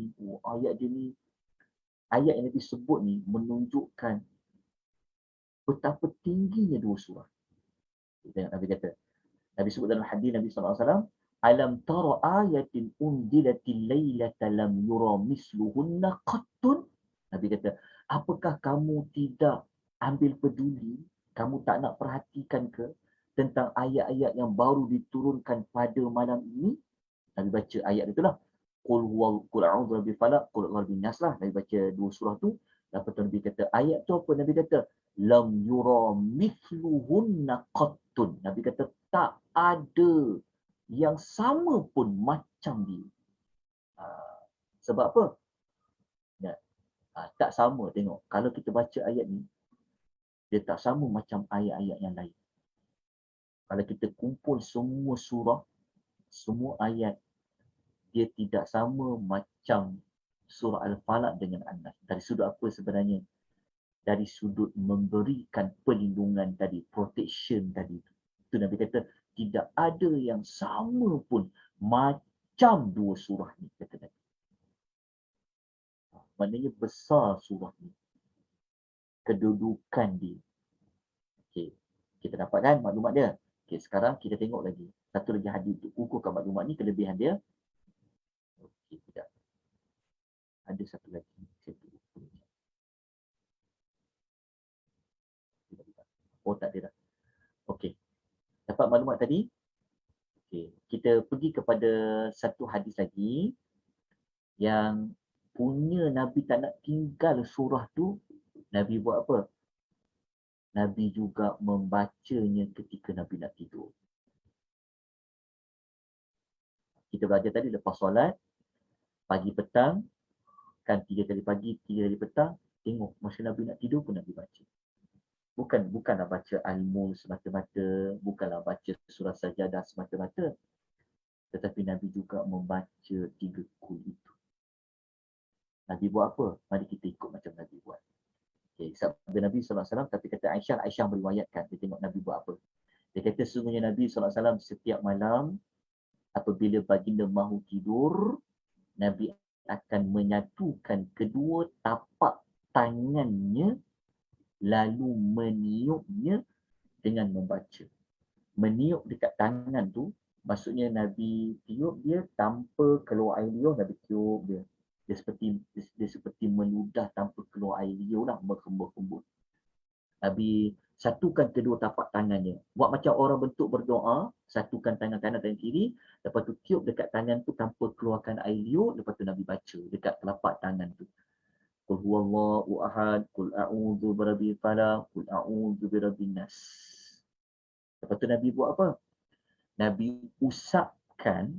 ni, ayat yang Nabi sebut ni menunjukkan betapa tingginya dua surah. Tengok Nabi kata, Nabi sebut dalam hadis Nabi SAW, alam tara ayatin undilatil lailata lam yura misluhunna qattun. Nabi kata, apakah kamu tidak ambil peduli, kamu tak nak perhatikan ke tentang ayat-ayat yang baru diturunkan pada malam ini? Nabi baca ayat itulah. Qul a'udzu birabbil falaq, qul a'udzu birabbin nas lah. Nabi baca dua surah tu. Lepas tu Nabi kata, ayat tu apa? Nabi kata, lam yura mithluhunna qattun. Nabi kata, tak ada yang sama pun macam dia. Sebab apa? Ya. Tak sama, tengok. Kalau kita baca ayat ni, dia tak sama macam ayat-ayat yang lain. Kalau kita kumpul semua surah, semua ayat, dia tidak sama macam surah Al-Falaq dengan An-Nas. Dari sudut apa sebenarnya? Dari sudut memberikan perlindungan tadi, protection tadi. Itu Nabi kata, tidak ada yang sama pun macam dua surah ni, kata Nabi. Maknanya besar surah ni. Kedudukan dia. Okey, kita dapatkan maklumat dia. Okey, sekarang kita tengok lagi. Satu lagi hadis untuk ukurkan maklumat ni, kelebihan dia. Okey, tidak. Ada satu lagi. Oh, tak ada dah. Okey. Dapat maklumat tadi? Okey, kita pergi kepada satu hadis lagi yang punya Nabi tak nak tinggal surah tu, Nabi buat apa? Nabi juga membacanya ketika Nabi nak tidur. Kita belajar tadi lepas solat, pagi petang, kan 3 kali pagi, 3 kali petang, tengok masa Nabi nak tidur pun Nabi baca. Bukanlah baca Al-Mulk semata-mata, bukanlah baca surah Sajadah semata-mata. Tetapi Nabi juga membaca 3 kul itu. Nabi buat apa? Mari kita ikut macam Nabi buat. Okay, sabda Nabi SAW, tapi kata Aisyah meriwayatkan, dia tengok Nabi buat apa. Dia kata sungguhnya Nabi SAW setiap malam, apabila baginda mahu tidur, Nabi akan menyatukan kedua tapak tangannya, lalu meniupnya dengan membaca. Meniup dekat tangan tu, maksudnya Nabi tiup dia tanpa keluar air liur, Nabi tiup dia. Dia seperti meludah tanpa keluar air liur lah, berkembur-kembur. Nabi satukan kedua tapak tangannya. Buat macam orang bentuk berdoa, satukan tangan kanan dan kiri, lepas tu tiup dekat tangan tu tanpa keluarkan air liur, lepas tu Nabi baca dekat telapak tangan tu. Qul huwallahu ahad, qul a'udzu birabbil falaq, qul a'udzu birabbin nas. Lepas tu Nabi buat apa? Nabi usapkan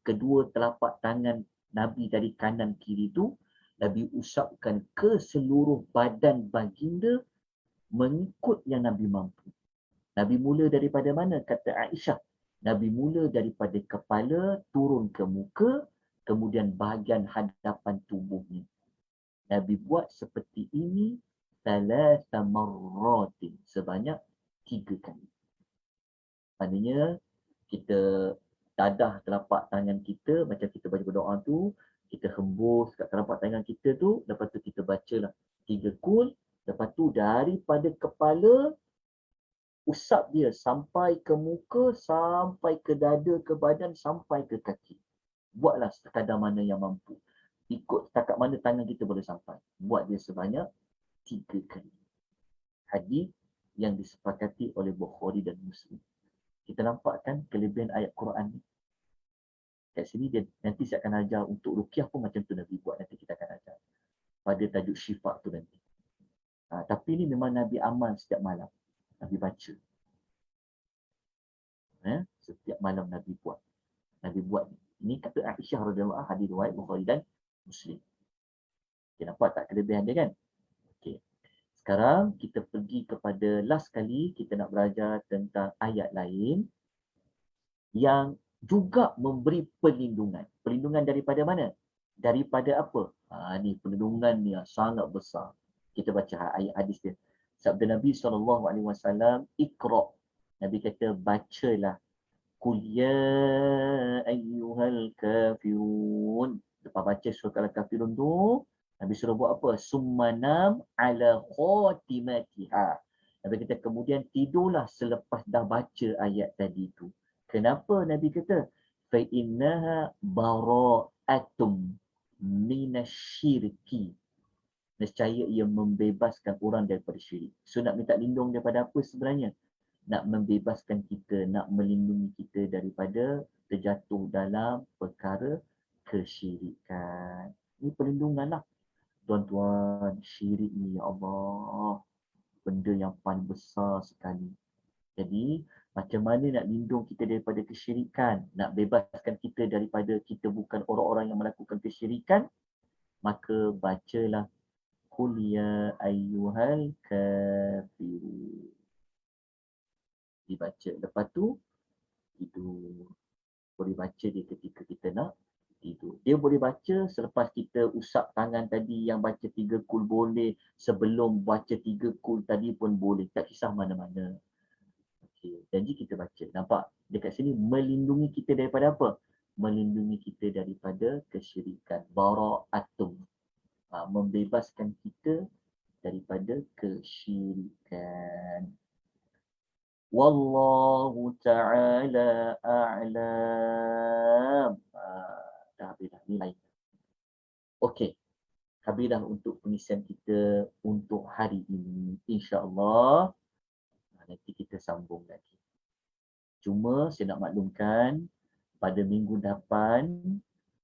kedua telapak tangan Nabi dari kanan kiri tu, Nabi usapkan ke seluruh badan baginda mengikut yang Nabi mampu. Nabi mula daripada mana? Kata Aisyah. Nabi mula daripada kepala turun ke muka, kemudian bahagian hadapan tubuhnya. Nabi buat seperti ini thalatha marratin, sebanyak 3 kali. Maknanya kita dadah telapak tangan kita, macam kita baca berdoa tu, kita hembus kat telapak tangan kita tu, lepas tu kita bacalah 3 kul, lepas tu daripada kepala usap dia sampai ke muka, sampai ke dada, ke badan, sampai ke kaki. Buatlah sekadar mana yang mampu. Ikut setakat mana tangan kita boleh sampai. Buat dia sebanyak 3 kali. Hadis yang disepakati oleh Bukhari dan Muslim. Kita nampak kan kelebihan ayat Quran ni. Kat sini dia, nanti saya akan ajar untuk ruqyah pun macam tu Nabi buat. Nanti kita akan ajar. Pada tajuk syifa tu nanti. Tapi ni memang Nabi amal setiap malam. Nabi baca. Setiap malam Nabi buat. Nabi buat ni. Ini kata Aisyah radhiyallahu anha, hadis riwayat Bukhari dan Muslim. Okay, nampak tak kelebihan dia kan? Okay. Sekarang kita pergi kepada last kali kita nak belajar tentang ayat lain yang juga memberi perlindungan. Perlindungan daripada mana? Daripada apa? Ni perlindungan ni sangat besar. Kita baca ayat hadis dia. Sabda Nabi SAW, Iqra. Nabi kata, bacalah. Qul ya ayyuhal kafirun. Lepas baca surah Al-Kafirun tu, Nabi suruh buat apa? Summanam ala khatimatiha. Nabi kata, kemudian tidurlah selepas dah baca ayat tadi tu. Kenapa Nabi kata? Fa innaha bara'atum minasyirki. Nescaya ia membebaskan orang daripada syirik. So nak minta lindung daripada apa sebenarnya? Nak membebaskan kita, nak melindungi kita daripada terjatuh dalam perkara kesyirikan. Ini perlindungan lah. Tuan-tuan, syirik ni ya Allah, benda yang paling besar sekali. Jadi, macam mana nak lindung kita daripada kesyirikan, nak bebaskan kita daripada kita bukan orang-orang yang melakukan kesyirikan, maka bacalah Qul ya ayyuhal kafirun. Dibaca. Lepas tu, tidur. Boleh baca dia ketika kita nak tidur. Dia boleh baca selepas kita usap tangan tadi yang baca 3 kul boleh. Sebelum baca 3 kul tadi pun boleh. Tak kisah mana-mana. Okay. Janji kita baca. Nampak? Dekat sini melindungi kita daripada apa? Melindungi kita daripada kesyirikan. Bara'atum. Membebaskan kita daripada kesyirikan. Wallahu ta'ala a'lam. Dah habis dah. Ni lain. Okey. Habis dah untuk pengisian kita untuk hari ini. InsyaAllah. Nanti kita sambung lagi. Cuma saya nak maklumkan pada minggu depan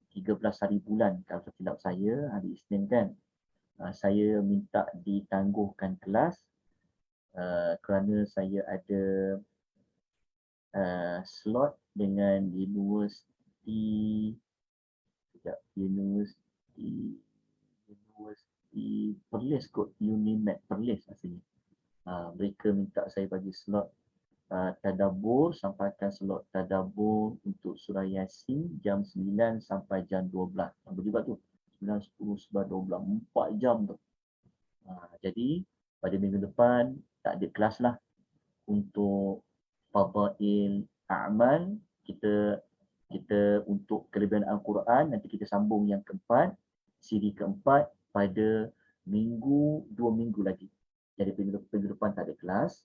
13 hari bulan kalau tak silap saya hari Isnin kan. Saya minta ditangguhkan kelas kerana saya ada slot dengan Universiti Perlis kot, Unimed Perlis asalnya. Mereka minta saya bagi slot tadabbur, sampaikan slot tadabbur untuk surah Yasin jam 9 sampai jam 12. Sama juga tu. 9, 10, 11, 12, 4 jam tu. Jadi pada minggu depan tak ada kelas lah untuk fadail a'mal. Kita untuk kelebihan Al-Quran nanti kita sambung yang keempat, siri keempat pada 2 minggu lagi. Jadi minggu depan tak ada kelas.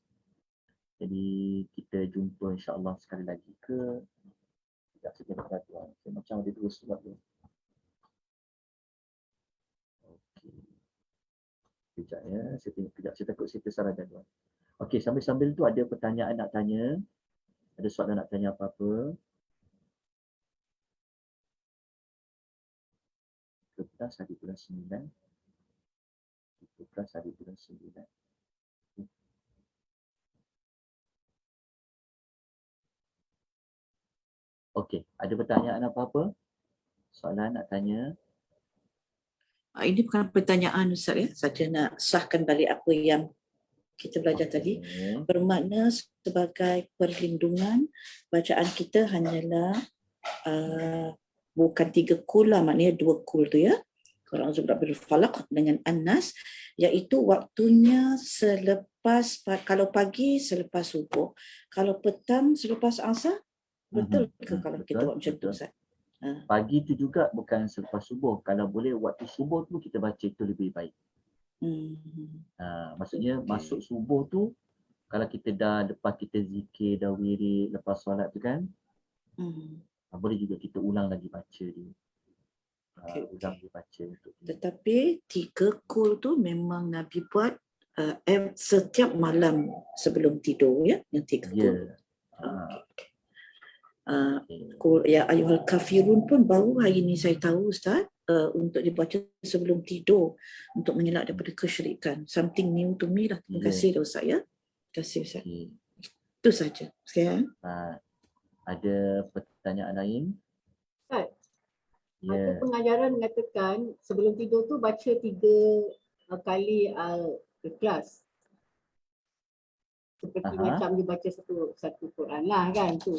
Jadi kita jumpa insya-Allah sekali lagi ke sekejap perhatian. Saya macam ada 2 slot tu. Okey. Sekejap ya, saya tengok kejap. Saya takut saya tersalah jadual. Okey, sambil-sambil tu ada pertanyaan nak tanya. Ada soalan nak tanya apa-apa? 13 hari bulan 9. 13 hari bulan 9. Okey, ada pertanyaan apa-apa? Soalan nak tanya? Ini bukan pertanyaan Ustaz ya, saja nak sahkan balik apa yang kita belajar tadi. Okey. Bermakna sebagai perlindungan, bacaan kita hanyalah bukan 3 kul lah, maknanya 2 kul tu ya. Kalau Zubra Falaq dengan An-Nas, iaitu waktunya selepas, kalau pagi selepas subuh, kalau petang selepas asar. Betul ke kalau kita buat macam tu, Ustaz? Pagi tu juga bukan selepas subuh. Kalau boleh waktu subuh tu kita baca itu lebih baik. Maksudnya masuk subuh tu, kalau kita dah lepas kita zikir, dah wirid, lepas solat tu kan, boleh juga kita ulang lagi baca dia. Ulang lagi baca untuk dia. Tetapi 3 kul tu memang Nabi buat setiap malam sebelum tidur ya, yang 3 kul. Ya ayyuhal kafirun pun baru hari ni saya tahu Ustaz, untuk dibaca sebelum tidur untuk mengelak daripada kesyirikan. Something new to me lah. Terima kasih Ustaz ya. Terima kasih Ustaz. Itu saja sekian. Ada pertanyaan lain? Ustaz, ada pengajaran mengatakan sebelum tidur tu baca 3 kali Al-Ikhlas. Seperti macam dia baca satu Quran lah kan tu.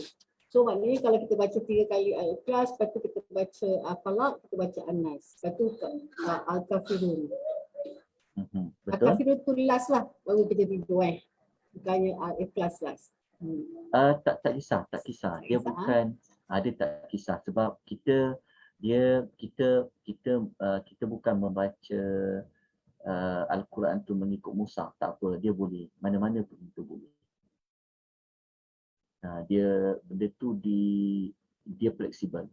So maknanya kalau kita baca 3 kali Al-Ikhlas, lepas tu kita baca Al-Falaq, kita baca An-Nas. Lepas tu Al-Kafirun. Al-Kafirun tu last lah, baru kita tidur bukannya Al-Ikhlas last. Tak kisah. Dia bukan, dia tak kisah sebab kita bukan membaca Al-Quran tu mengikut mushaf, tak apa, dia boleh, mana-mana pun itu boleh. Dia benda tu dia fleksibel.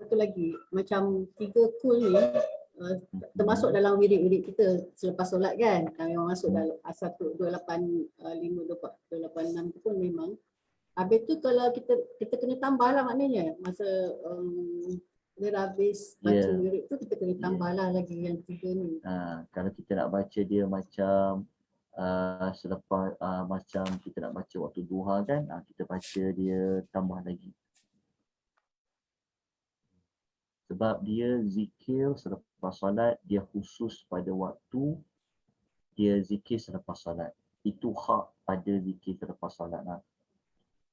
Satu lagi, macam 3 kul ni termasuk dalam wirid-wirid kita selepas solat kan. Yang masuk dalam 128.5, 286 tu pun memang. Habis tu kalau kita kena tambah lah maknanya. Masa dia dah habis baca wirid tu, kita kena tambah lah lagi yang 3 ni. Kalau kita nak baca dia macam selepas macam kita nak baca waktu duha kan, kita baca dia tambah lagi. Sebab dia zikir selepas solat, dia khusus pada waktu dia zikir selepas solat. Itu hak pada zikir selepas solat lah.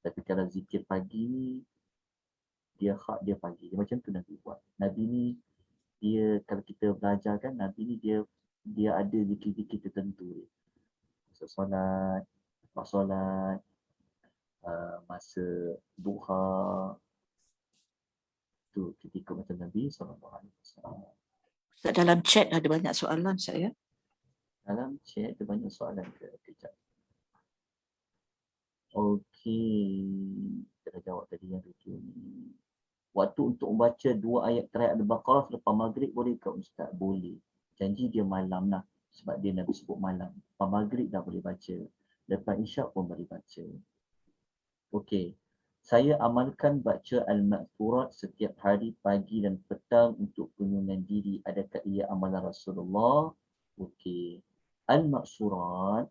Tapi kalau zikir pagi, dia hak dia pagi. Dia macam tu Nabi buat. Nabi ni, dia kalau kita belajar kan, Nabi ni dia ada zikir-zikir tertentu. Masa solat, lepas solat, masa duha. Tu ketika macam Nabi SAW. Dalam chat ada banyak soalan saya. Dalam chat ada banyak soalan ke? Kejap. Okey. Kita dah jawab tadi yang video ni. Waktu untuk membaca 2 ayat terakhir Al-Baqarah selepas maghrib boleh ke Ustaz? Boleh. Janji dia malam lah. Sebab dia Nabi sebut malam. Lepas maghrib dah boleh baca. Lepas isyak pun boleh baca. Okey. Saya amalkan baca Al-Ma'thurat setiap hari pagi dan petang untuk penyucian diri. Adakah ia amalan Rasulullah? Okey. Al-Ma'thurat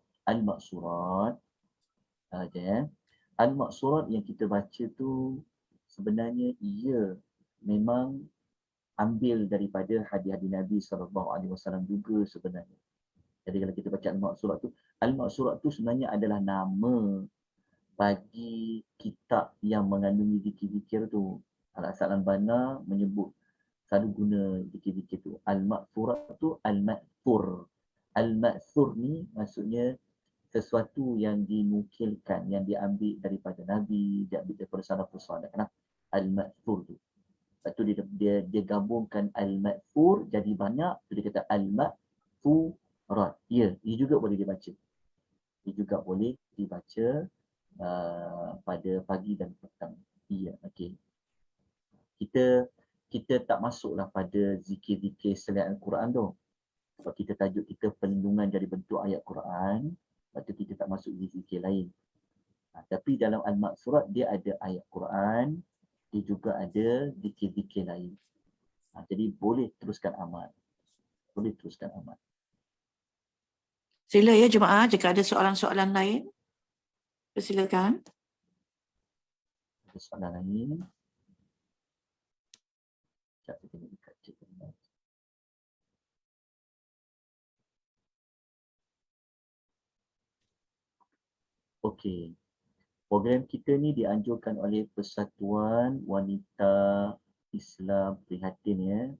Al-Ma'thurat yang kita baca tu sebenarnya ia memang ambil daripada hadis-hadis Nabi SAW juga sebenarnya. Jadi kalau kita baca Al-Ma'thurat tu sebenarnya adalah nama bagi kitab yang mengandungi zikir-zikir tu. Al-Asal Al-Bana menyebut selalu guna zikir-zikir tu. Al-Ma'thurat tu Al-Ma'thur. Al-Ma'thur ni maksudnya sesuatu yang dinukilkan, yang diambil daripada Nabi, diambil daripada salafus salih. Al-Ma'thur tu. Lepas tu dia gabungkan Al-Ma'thur jadi banyak, tu dia kata Al-Ma'thurat. Ya, ia juga boleh dibaca. Ia juga boleh dibaca pada pagi dan petang. Ya, okey. Kita tak masuklah pada zikir-zikir selain Al-Quran tu. Sebab kita tajuk kita perlindungan dari bentuk ayat Quran, lepas tu kita tak masuk zikir lain. Tapi dalam Al-Ma'thurat dia ada ayat Quran, dia juga ada zikir-zikir lain. Jadi boleh teruskan amal. Sila ya jemaah, jika ada soalan-soalan lain, persilakan. Ada soalan lain? Sekejap saya tengok dekat cik. Okey. Program kita ni dianjurkan oleh Persatuan Wanita Islam Prihatin ya.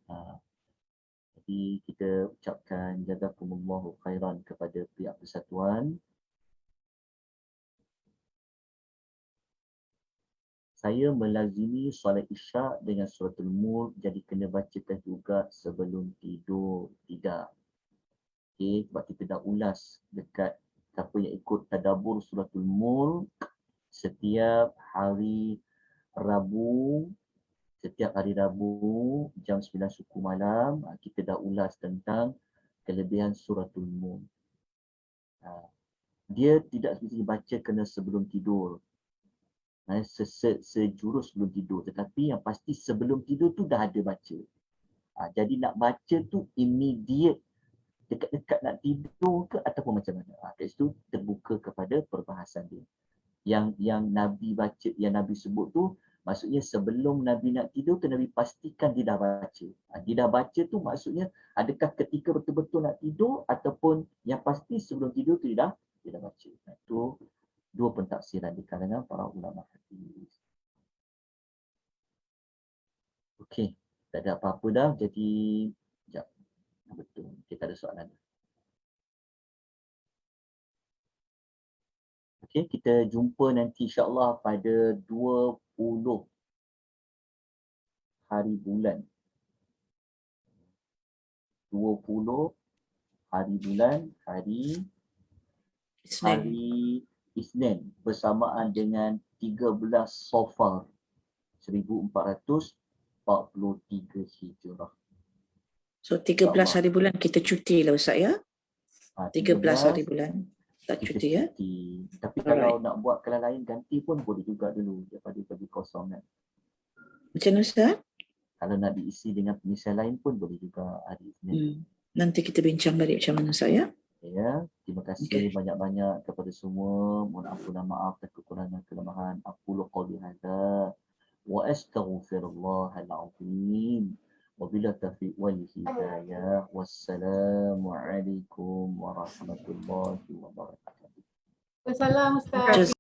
Jadi kita ucapkan jazakumullahu khairan kepada pihak persatuan. Saya melazimi solat Isyak dengan suratul Mulk, jadi kena bacakan juga sebelum tidur. Tidak. Okey, sebab kita dah ulas dekat siapa yang ikut tadabbur suratul Mulk setiap hari Rabu, jam 9 suku malam, kita dah ulas tentang kelebihan suratul Mulk. Dia tidak semestinya baca kena sebelum tidur. Sejurus sebelum tidur, tetapi yang pasti sebelum tidur tu dah ada baca. Jadi nak baca tu immediate, dekat-dekat nak tidur ke ataupun macam mana. Kat situ terbuka kepada perbahasan dia. Yang Nabi baca, yang Nabi sebut tu maksudnya sebelum Nabi nak tidur tu Nabi pastikan dia dah baca. Dia dah baca tu maksudnya adakah ketika betul-betul nak tidur ataupun yang pasti sebelum tidur tu dia dah baca. Itu dua pentafsiran di kalangan para ulama hadis. Okey, tak ada apa-apa dah. Jadi sekejap. Betul. Kita ada soalan. Okey, kita jumpa nanti insya-Allah pada 20 hari bulan. 20 hari bulan, hari Isnin bersamaan dengan 13 Safar 1443 Hijrah. So 13 hari bulan kita cuti lah Ustaz ya. 13 hari bulan tak cuti ya. Tapi kalau nak buat kelas lain ganti pun boleh juga dulu daripada bagi kosong kan. Macam mana Ustaz? Kalau nak diisi dengan pengisian lain pun boleh juga hari Isnin. Nanti kita bincang balik macam mana Ustaz ya. Ya, terima kasih banyak-banyak kepada semua. Mohon ampun dan maaf dan kekurangan kelemahan. Aqulu qawli hadza wa astaghfirullahal azim. Wabila taufiq wal hidayah. Wassalamualaikum warahmatullahi wabarakatuh. Wassalam Ustaz.